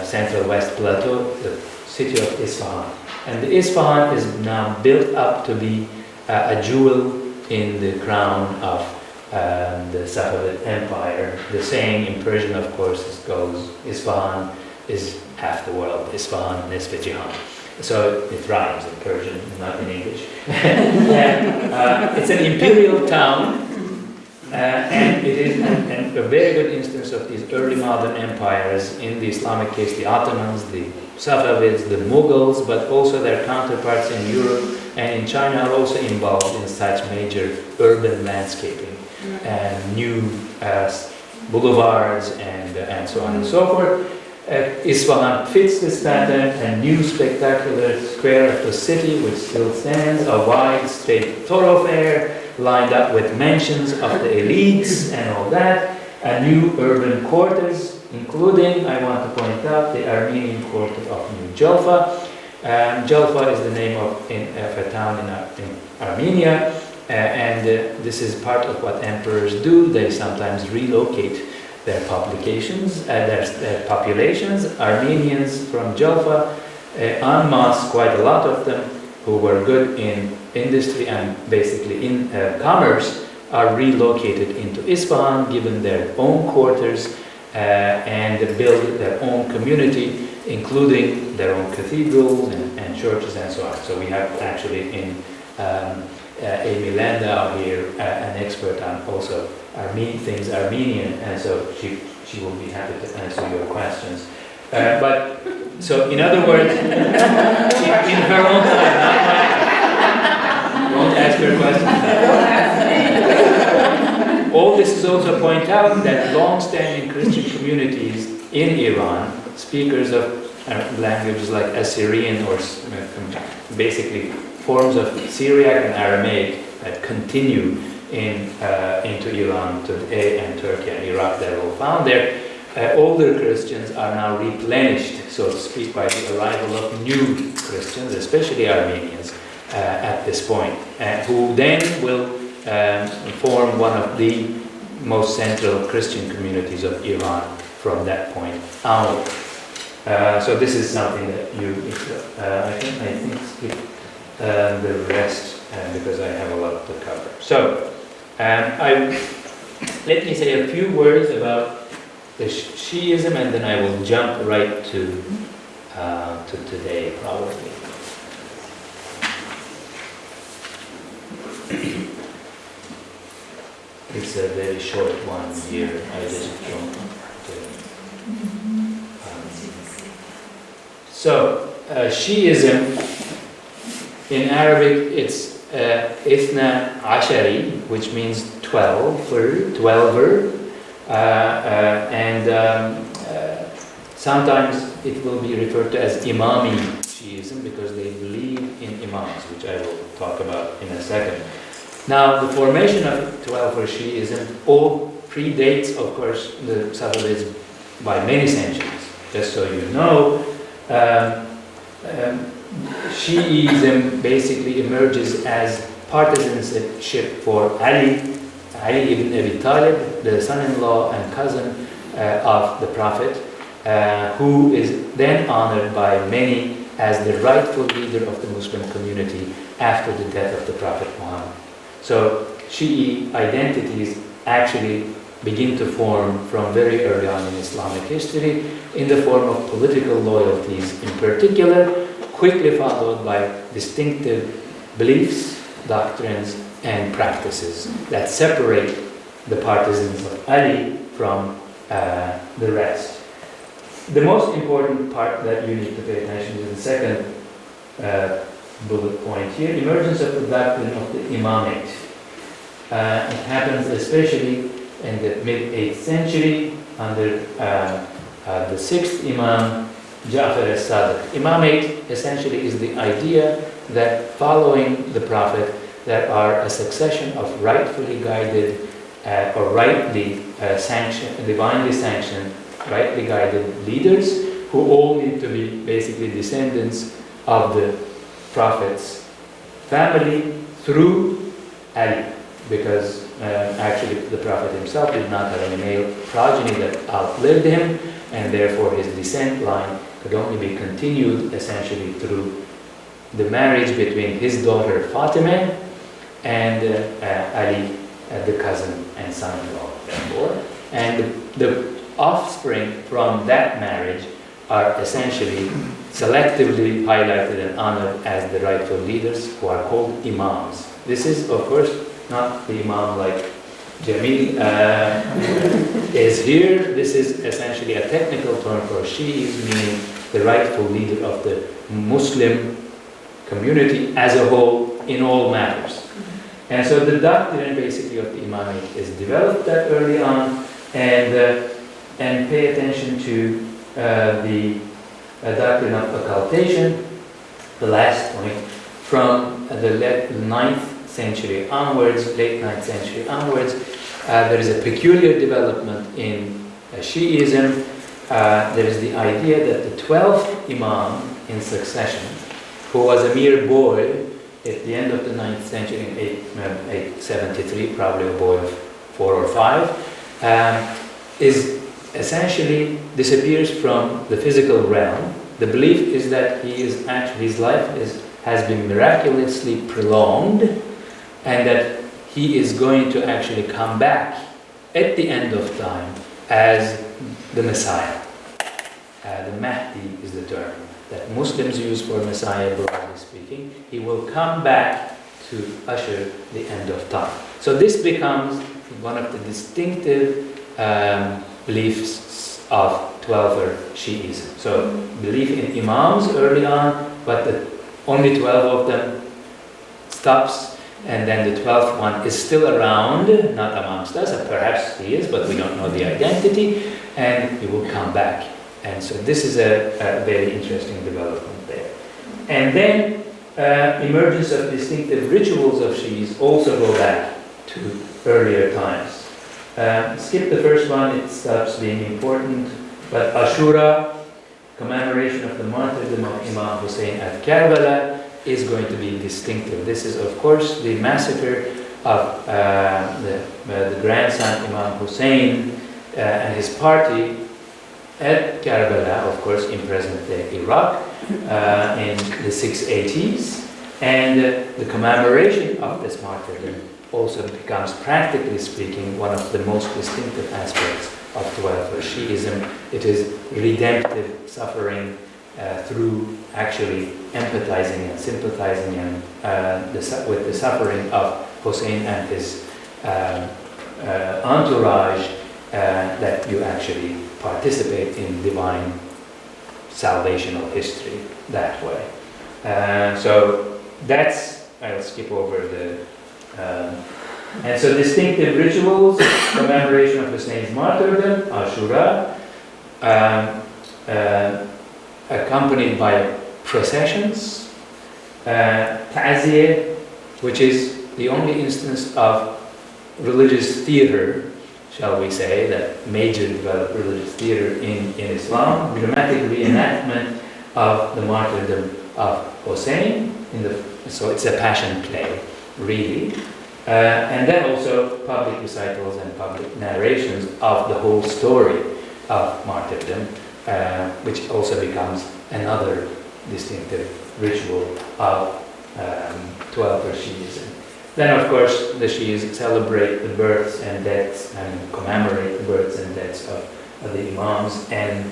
central west plateau, the city of Isfahan. And the Isfahan is now built up to be a jewel in the crown of the Safavid Empire. The saying in Persian, of course, goes, Isfahan is half the world, Isfahan nisfe jihan. So it rhymes in Persian, not in English. And, it's an imperial town, and it is a very good instance of these early modern empires, in the Islamic case, the Ottomans, the Safavids, the Mughals, but also their counterparts in Europe and in China are also involved in such major urban landscaping and new boulevards and so on and so forth. Isfahan fits this pattern, a new spectacular square of the city which still stands, a wide straight thoroughfare lined up with mansions of the elites and all that, a new urban quarters, including, I want to point out, the Armenian quarter of New Julfa. Julfa is the name of a town in Armenia, and this is part of what emperors do. They sometimes relocate their publications, their populations. Armenians from Julfa, en masse, quite a lot of them, who were good in industry and basically in commerce, are relocated into Isfahan, given their own quarters, and build their own community, including their own cathedrals and churches and so on. So we have actually in Amy Landau here, an expert on also things Armenian, and so she will be happy to answer your questions. But so in other words, in her own time, not mine. Won't ask her questions. All this is also to point out that long-standing Christian communities in Iran, speakers of languages like Assyrian or basically forms of Syriac and Aramaic that continue into Iran today, and Turkey and Iraq, they're all found there. Older Christians are now replenished, so to speak, by the arrival of new Christians, especially Armenians, at this point, who then will form one of the most central Christian communities of Iran from that point onward. So this is something that you, I think skip the rest because I have a lot to cover. So let me say a few words about the Shiism, and then I will jump right to today, probably. It's a very short one here. I just don't. So Shiism in Arabic, it's Ithna Ashari, which means 12er. Sometimes it will be referred to as Imami Shiism because they believe in Imams, which I will talk about in a second. Now, the formation of 12er Shiism all predates, of course, the Safavids by many centuries. Just so you know, Shiism basically emerges as partisanship for Ali ibn Abi Talib, the son-in-law and cousin of the Prophet, who is then honored by many as the rightful leader of the Muslim community after the death of the Prophet Muhammad. So Shi'i identities actually begin to form from very early on in Islamic history in the form of political loyalties in particular, quickly followed by distinctive beliefs, doctrines, and practices that separate the partisans of Ali from the rest. The most important part that you need to pay attention to is the second bullet point here, emergence of the doctrine of the imamate. It happens especially in the mid-8th century under the 6th Imam, Ja'far as-Sadiq. Imamate essentially is the idea that following the Prophet, that are a succession of rightfully guided or rightly sanctioned, divinely sanctioned, rightly guided leaders who all need to be basically descendants of the Prophet's family through Ali, because actually the Prophet himself did not have any male progeny that outlived him, and therefore his descent line could only be continued essentially through the marriage between his daughter Fatima and Ali, the cousin and son-in-law, therefore. And the offspring from that marriage are essentially selectively highlighted and honored as the rightful leaders, who are called Imams. This is, of course, not the Imam like Jamil is here. This is essentially a technical term for Shi'is, meaning the rightful leader of the Muslim community as a whole in all matters. And so the doctrine basically of the Imamate is developed that early on, and pay attention to the doctrine of occultation, the last point, from the 9th century onwards, late 9th century onwards. There is a peculiar development in Shi'ism. There is the idea that the 12th Imam in succession, who was a mere boy at the end of the 9th century in 873, probably a boy of 4 or 5, is essentially disappears from the physical realm. The belief is that he is actually, his life has been miraculously prolonged, and that he is going to actually come back at the end of time as the Messiah. The Mahdi is the term that Muslims use for Messiah, broadly speaking. He will come back to usher the end of time. So this becomes one of the distinctive beliefs of 12er Shi'ism. So belief in Imams early on, but only 12 of them stops, and then the 12th one is still around, not amongst us, perhaps he is, but we don't know the identity, and he will come back. And so this is a very interesting development there. And then emergence of distinctive rituals of Shi'is also go back to earlier times. Skip the first one, it stops being important, but Ashura, commemoration of the martyrdom of Imam Hussein at Karbala, is going to be distinctive. This is, of course, the massacre of the grandson Imam Hussein and his party at Karbala, of course, in present-day Iraq, in the 680s. And the commemoration of this martyrdom also becomes, practically speaking, one of the most distinctive aspects of 12er Shi'ism. It is redemptive suffering through actually empathizing and sympathizing with the suffering of Hussein and his entourage, that you actually participate in divine salvational history that way. So that's, I'll skip over the... and so distinctive rituals, commemoration of Hussein's martyrdom, Ashura, accompanied by processions, ta'ziyah, which is the only instance of religious theater, shall we say, that major developed religious theater in Islam, dramatic reenactment of the martyrdom of Hussein, so it's a passion play, really. And then also public recitals and public narrations of the whole story of martyrdom, which also becomes another distinctive ritual of 12er Shi'ism. Then, of course, the Shi'is celebrate the births and deaths and commemorate the births and deaths of the Imams, and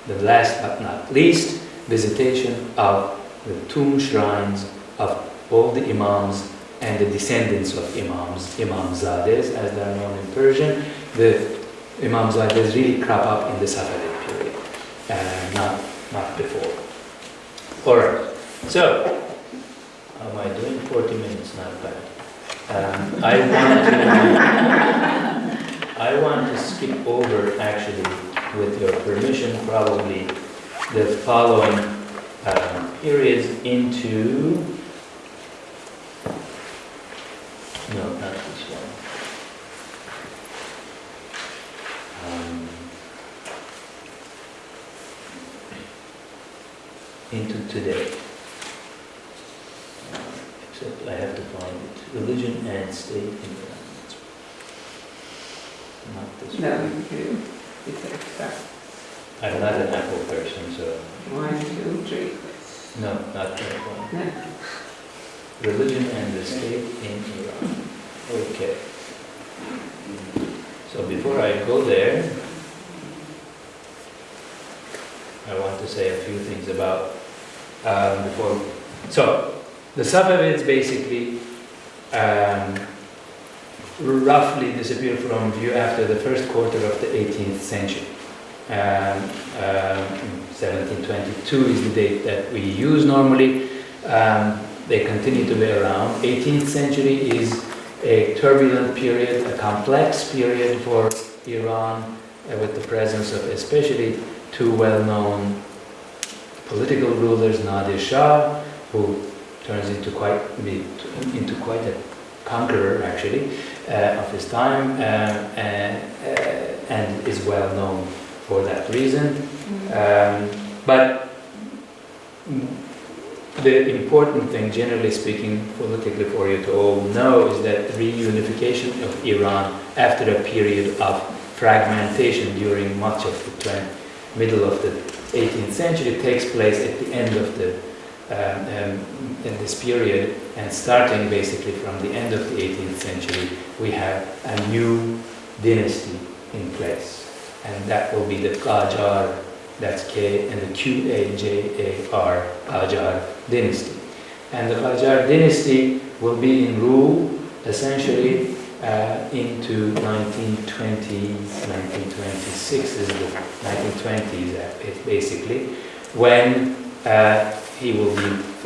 the last but not least, visitation of the tomb shrines of all the Imams and the descendants of Imams, Imamzades, as they are known in Persian. The Imamzades really crop up in the Safavid period, not before. All right, so, how am I doing? 40 minutes, not bad. I want to skip over, actually, with your permission, probably the following periods into into today. Except I have to find it. Religion and state in Iran. Not this No, one. you do. It's extra. I'm not an Apple person, so 1, 2, 3. no, not that one. No. Religion and the state in Iran. Okay. So before I go there, I want to say a few things about before. So the Safavids basically roughly disappeared from view after the first quarter of the 18th century. 1722 is the date that we use normally. They continue to be around. 18th century is a turbulent period, a complex period for Iran, with the presence of especially two well-known political rulers, Nadir Shah, who turns into quite a conqueror actually of his time, and is well known for that reason. But the important thing, generally speaking, politically for you to all know, is that reunification of Iran after a period of fragmentation during much of the middle of the 18th century takes place at the end of the in this period, and starting basically from the end of the 18th century, we have a new dynasty in place, and that will be the Qajar. That's K and the Qajar, Qajar dynasty. And the Qajar dynasty will be in rule essentially into 1920s, 1926 is the 1920s basically, when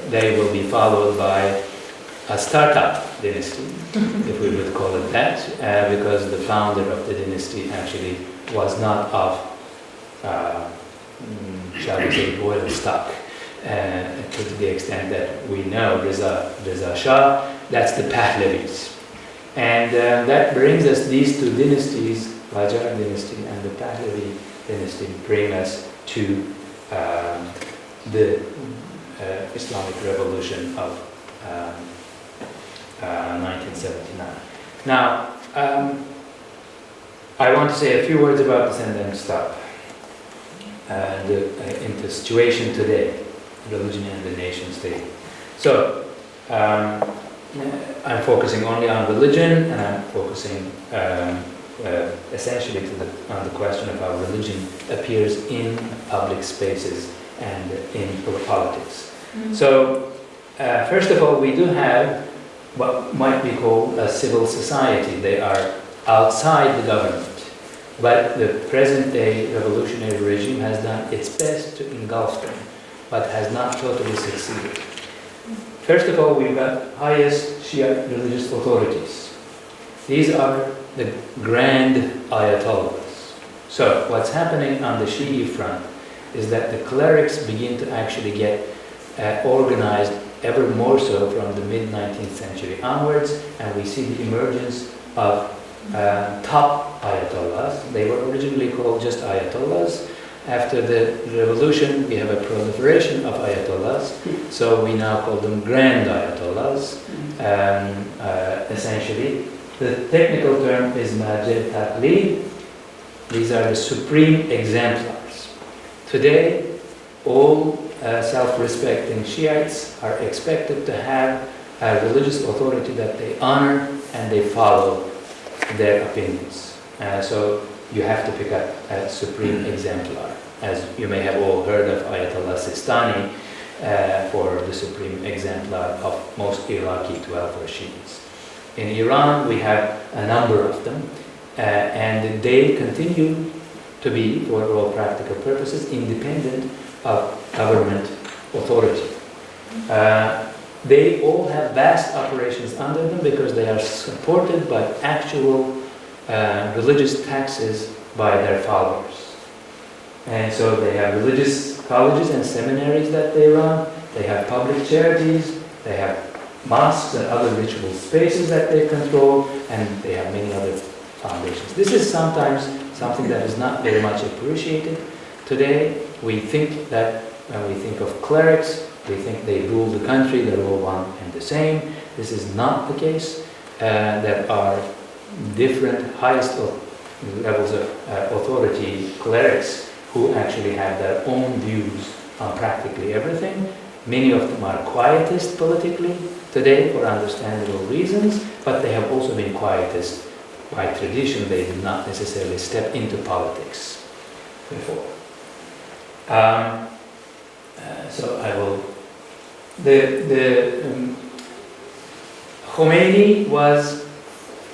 they will be followed by a startup dynasty, if we would call it that, because the founder of the dynasty actually was not of shall we say, royal stock, to the extent that we know Reza Shah, that's the Pahlavis. And that brings us, these two dynasties, Qajar dynasty and the Pahlavi dynasty, bring us to the Islamic Revolution of 1979. Now, I want to say a few words about this and then stop. In the situation today, religion and the nation state. So, I'm focusing only on religion, and I'm focusing essentially on the question of how religion appears in public spaces and in politics. So, first of all, we do have what might be called a civil society. They are outside the government. But the present-day revolutionary regime has done its best to engulf them, but has not totally succeeded. First of all, we've got highest Shia religious authorities. These are the grand ayatollahs. So what's happening on the Shi'i front is that the clerics begin to actually get organized ever more so from the mid-19th century onwards, and we see the emergence of top ayatollahs. They were originally called just ayatollahs. After the revolution, we have a proliferation of ayatollahs, so we now call them grand ayatollahs. Essentially, the technical term is Majid Taqlid. These are the supreme exemplars. Today, all self-respecting Shiites are expected to have a religious authority that they honor and they follow their opinions. So you have to pick up a supreme exemplar. As you may have all heard of Ayatollah Sistani for the supreme exemplar of most Iraqi Twelver Shiites. In Iran, we have a number of them, and they continue to be, for all practical purposes, independent of government authority. They all have vast operations under them because they are supported by actual religious taxes by their followers. And so they have religious colleges and seminaries that they run, they have public charities, they have mosques and other ritual spaces that they control, and they have many other foundations. This is sometimes something that is not very much appreciated. Today, we think that when we think of clerics, we think they rule the country, they're all one and the same. This is not the case. There are different highest levels of authority clerics who actually have their own views on practically everything. Many of them are quietist politically today for understandable reasons, but they have also been quietist by tradition. They did not necessarily step into politics before. So I will. Khomeini was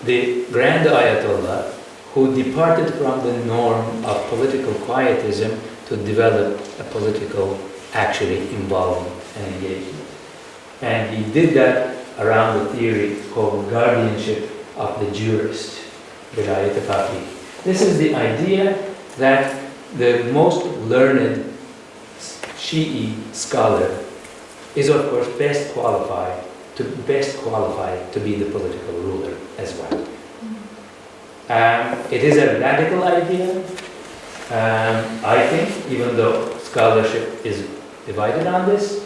the grand Ayatollah who departed from the norm of political quietism to develop a political, actually involvement and engagement. And he did that around the theory called guardianship of the jurist, Vilayet Faqih. This is the idea that the most learned Shi'i scholar is of course best qualified to be the political ruler as well. It is a radical idea, I think, even though scholarship is divided on this.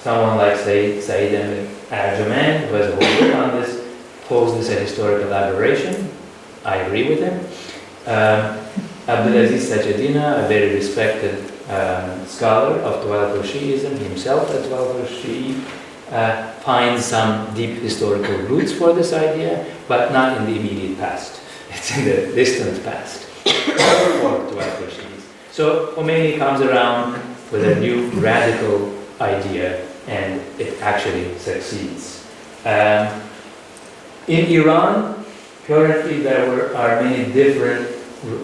Someone like Said Arjuman, who has a whole book on this, calls this a historical aberration. I agree with him. Abdulaziz Sajadina, a very respected scholar of Twelver Shi'ism, himself a Twelver Shi'i, finds some deep historical roots for this idea, but not in the immediate past. It's in the distant past for Twelver Shi'is. So Khomeini comes around with a new radical idea, and it actually succeeds. In Iran, currently there are many different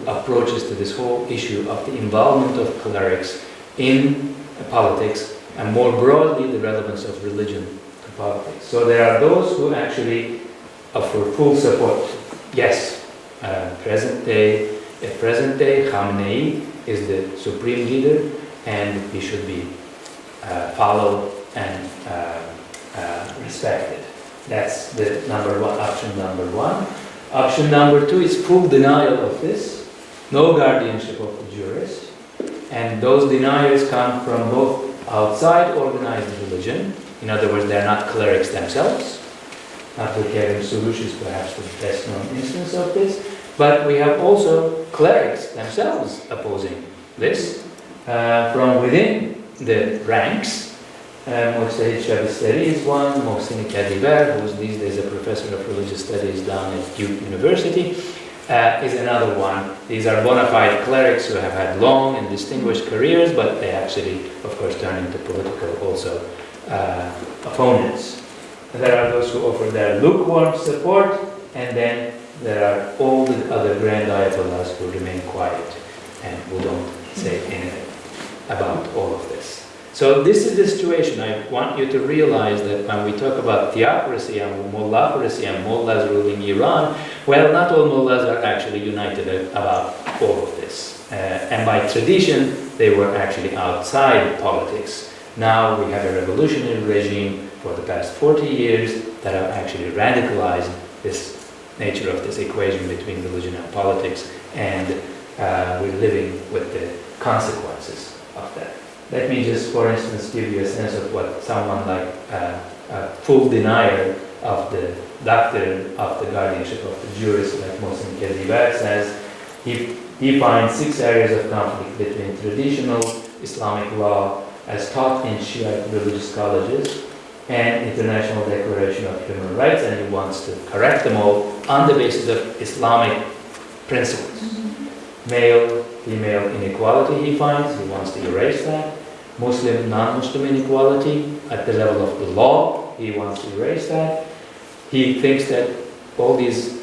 approaches to this whole issue of the involvement of clerics in politics, and more broadly the relevance of religion to politics. So there are those who actually offer full support. Yes, present day Khamenei is the supreme leader, and he should be followed and respected. That's the option number one. Option number two is full denial of this, no guardianship of the jurist, and those deniers come from both outside organized religion, in other words, they're not clerics themselves. Abdul Karim Surush is perhaps the best known instance of this, but we have also clerics themselves opposing this from within the ranks. Mujtahid Shabistari is one, Mohsin Kadiver, who is these days a professor of religious studies down at Duke University, is another one. These are bona fide clerics who have had long and distinguished careers, but they actually, of course, turn into political also opponents. And there are those who offer their lukewarm support, and then there are all the other grand ayatollahs who remain quiet and who don't say anything about all of this. So this is the situation. I want you to realize that when we talk about theocracy and mullahocracy and mullahs ruling Iran, well, not all mullahs are actually united about all of this. And by tradition, they were actually outside politics. Now we have a revolutionary regime for the past 40 years that have actually radicalized this nature of this equation between religion and politics, and we're living with the consequences of that. Let me just, for instance, give you a sense of what someone like a full denier of the doctrine of the guardianship of the jurist, like Mohsin Kadiver, says. He finds 6 areas of conflict between traditional Islamic law as taught in Shiite religious colleges and International Declaration of Human Rights, and he wants to correct them all on the basis of Islamic principles. Male-female inequality he finds, he wants to erase that. Muslim, non-Muslim inequality at the level of the law, he wants to erase that. He thinks that all these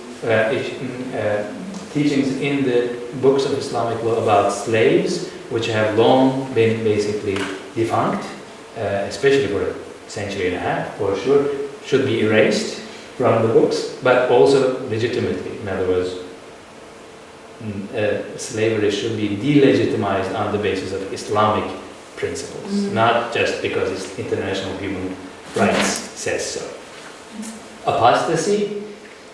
teachings in the books of Islamic law about slaves, which have long been basically defunct, especially for a century and a half, for sure, should be erased from the books, but also legitimately. In other words, slavery should be delegitimized on the basis of Islamic principles, not just because it's international human rights says so. Apostasy,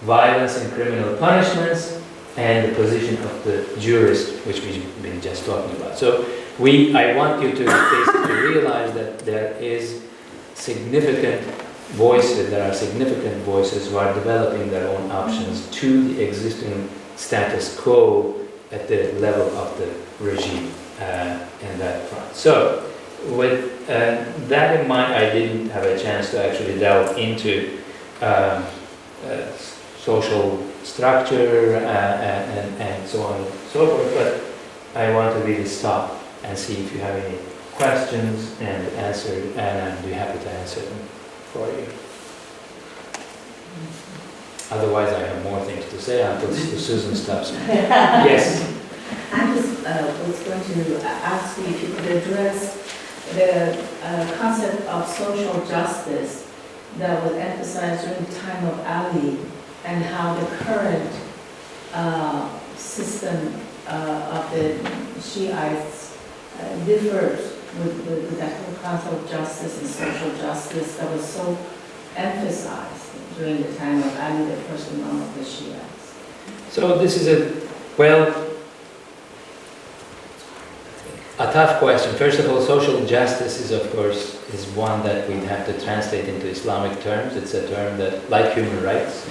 violence and criminal punishments, and the position of the jurist, which we've been just talking about. So I want you to basically realize that there are significant voices who are developing their own options to the existing status quo at the level of the regime in that front. So with that in mind, I didn't have a chance to actually delve into social structure and so on and so forth, but I want to really stop and see if you have any questions and I'd be happy to answer them for you. Otherwise, I have more things to say until Susan stops me. Yes? I just was going to ask you if you could address the concept of social justice that was emphasized during the time of Ali, and how the current system of the Shiites differs with that whole concept of justice and social justice that was so emphasized during the time of Ali, the first Imam of the Shiites. So this is a tough question. First of all, social justice is, of course, one that we'd have to translate into Islamic terms. It's a term that, like human rights,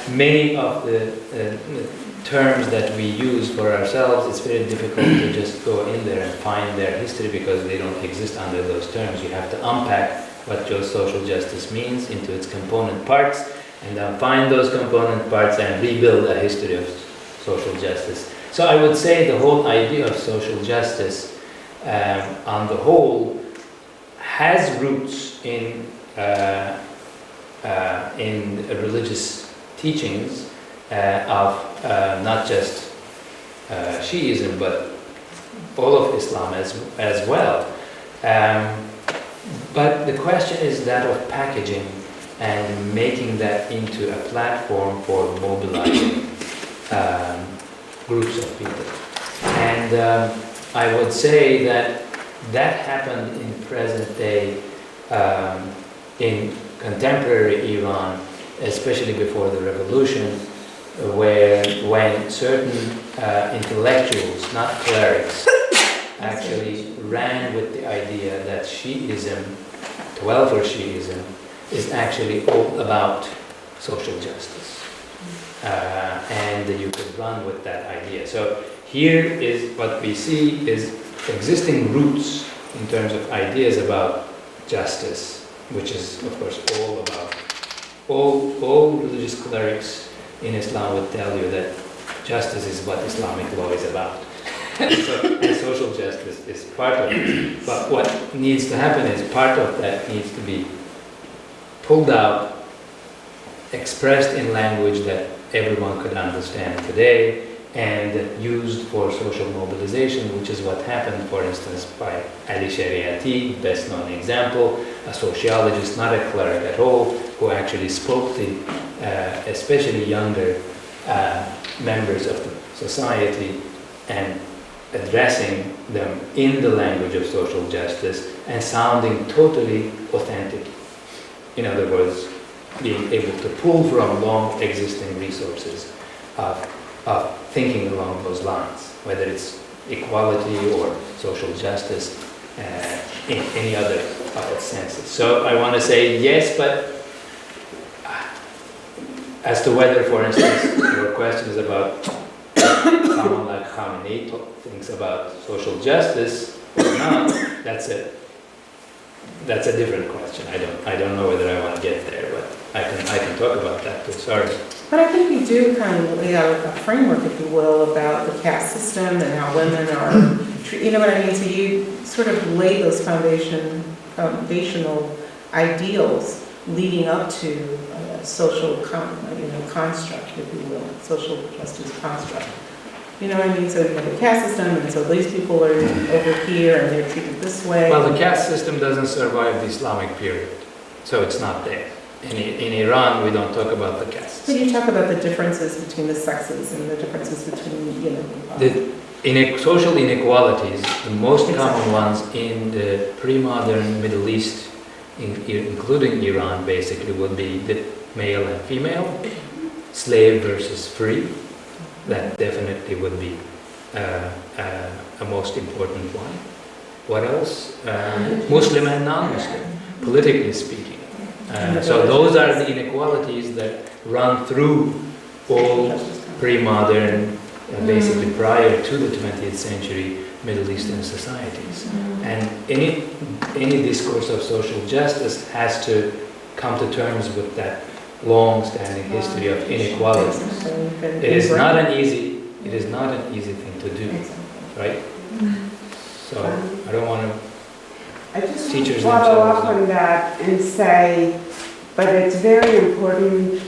many of the terms that we use for ourselves, it's very difficult to just go in there and find their history because they don't exist under those terms. You have to unpack what social justice means into its component parts, and then find those component parts and rebuild a history of social justice. So I would say the whole idea of social justice, on the whole, has roots in religious teachings of not just Shiism, but all of Islam as well. But the question is that of packaging and making that into a platform for mobilizing groups of people. And I would say that happened in present day, in contemporary Iran, especially before the revolution, when certain intellectuals, not clerics, actually ran with the idea that Shiism, Twelver Shiism, is actually all about social justice. And you could run with that idea. So here is what we see is existing roots in terms of ideas about justice, which is of course all about, all religious clerics in Islam would tell you that justice is what Islamic law is about. And social justice is part of it. But what needs to happen is part of that needs to be pulled out, expressed in language that everyone could understand today, and used for social mobilization, which is what happened, for instance, by Ali Shariati, best known example, a sociologist, not a cleric at all, who actually spoke to especially younger members of the society and addressing them in the language of social justice and sounding totally authentic. In other words, being able to pull from long existing resources of thinking along those lines, whether it's equality or social justice in any other of its senses. So I want to say yes, but as to whether, for instance, your question is about someone like Khamenei thinks about social justice or not, that's a different question. I don't know whether I want to get there, but I can talk about that too. Sorry. But I think we do kind of lay out a framework, if you will, about the caste system and how women are, you know what I mean? So you sort of lay those foundational ideals leading up to a social construct, if you will, social justice construct. You know what I mean? So you have the caste system, and so these people are over here and they're treated this way. Well, the caste system doesn't survive the Islamic period, so it's not there. In Iran, we don't talk about the caste But system. you talk about the differences between the sexes and the differences between, Social inequalities, the most common ones in the pre-modern Middle East, including Iran, basically would be the male and female, slave versus free, That definitely would be a most important one. What else? Muslim and non-Muslim, politically speaking. So those are the inequalities that run through all pre-modern, basically prior to the 20th century Middle Eastern societies. And any discourse of social justice has to come to terms with that long-standing history of inequalities. It is not an easy thing to do, right? So I don't want to. I just Teachers follow up themselves, on that and say, but it's very important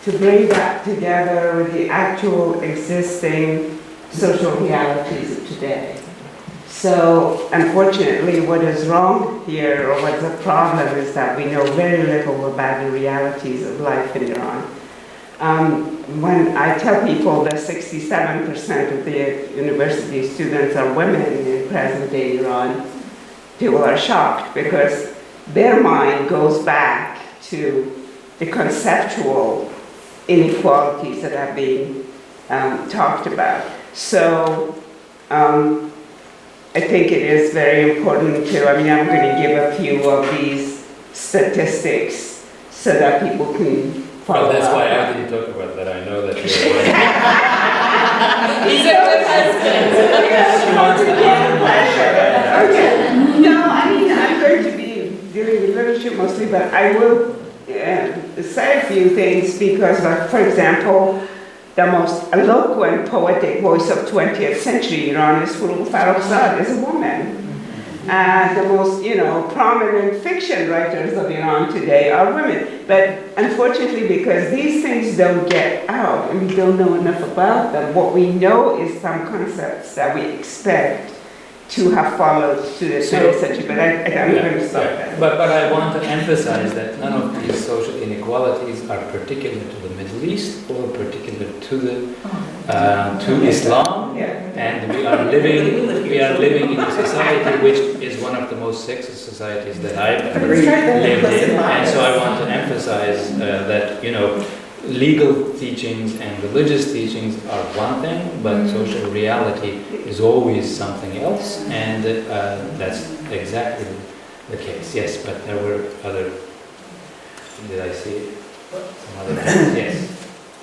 to bring that together with the actual existing social realities of today. So unfortunately, what is wrong here, or what's a problem, is that we know very little about the realities of life in Iran. When I tell people that 67% of the university students are women in present-day Iran, people are shocked because their mind goes back to the conceptual inequalities that are being talked about. So I think it is very important to, I'm going to give a few of these statistics so that people can follow Well, that's up. why I didn't talk about that. I know that you're He's a good husband. She wants to honor my share. Okay. No, I mean, I'm going to be dealing with literature mostly, but I will say a few things because, for example, the most eloquent poetic voice of 20th century Iran is Furugh Farrokhzad, is a woman. And the most, prominent fiction writers of Iran today are women. But unfortunately, because these things don't get out and we don't know enough about them, what we know is some concepts that we expect to have followed to the 20th century. But I'm going to stop there. But I want to emphasize that none of these social inequalities are particular to the Middle East or particular to Islam. Yeah. And we are living in a society which is one of the most sexist societies that I've ever lived in. And so I want to emphasize that, legal teachings and religious teachings are one thing, but social reality is always something else, and that's exactly the case. Yes, but there were other. Did I see some other things? Yes.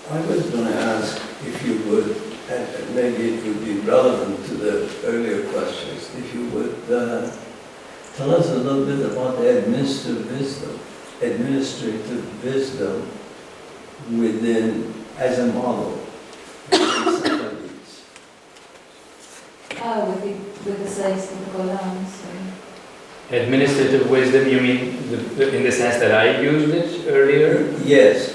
I was going to ask if you would, and maybe it would be relevant to the earlier questions, if you would tell us a little bit about the administrative wisdom within, as a model. With the slaves and the Golans. Administrative wisdom, you mean in the sense that I used it earlier? Yes.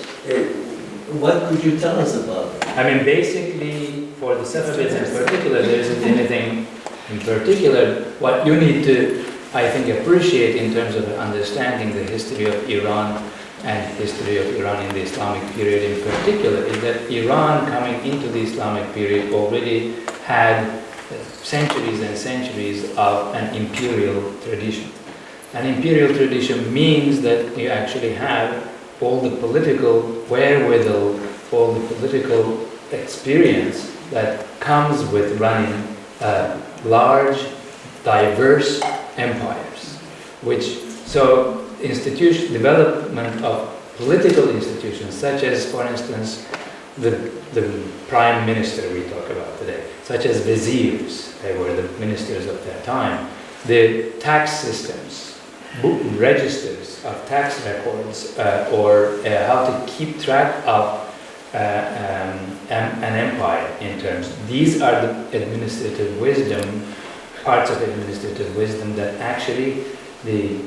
What could you tell us about it? I mean, basically, for the Safavids in particular, there isn't anything in particular. What you need to, I think, appreciate in terms of understanding the history of Iran and history of Iran in the Islamic period in particular is that Iran, coming into the Islamic period, already had centuries and centuries of an imperial tradition. An imperial tradition means that you actually have all the political wherewithal, all the political experience that comes with running large, diverse empires, development of political institutions, such as, for instance, the prime minister we talk about today, such as viziers, they were the ministers of their time, the tax systems, registers of tax records, or how to keep track of an empire in terms. These are the administrative wisdom, parts of administrative wisdom that actually the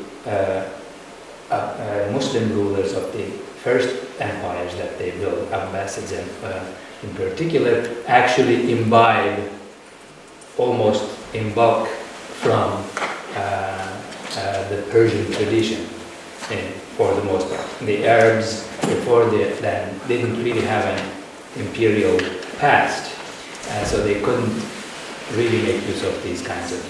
Muslim rulers of the first empires that they built, Abbasids in particular, actually imbibe almost in bulk from the Persian tradition for the most part. The Arabs before that didn't really have an imperial past, so they couldn't really make use of these kinds of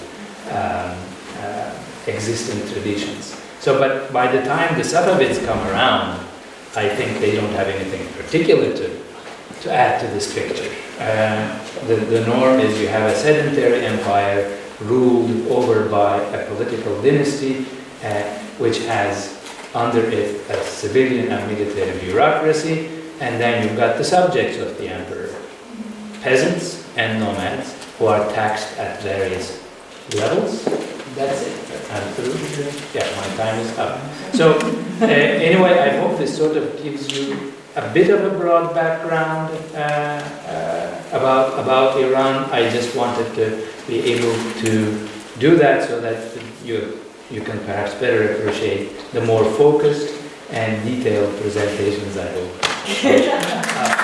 existing traditions. So, but by the time the Safavids come around, I think they don't have anything particular to to add to this picture. The norm is you have a sedentary empire ruled over by a political dynasty, which has under it a civilian and military bureaucracy, and then you've got the subjects of the emperor, peasants and nomads, who are taxed at various levels. That's it. I'm through. Yeah, my time is up. So anyway, I hope this sort of gives you a bit of a broad background about Iran. I just wanted to be able to do that so that you can perhaps better appreciate the more focused and detailed presentations, I hope.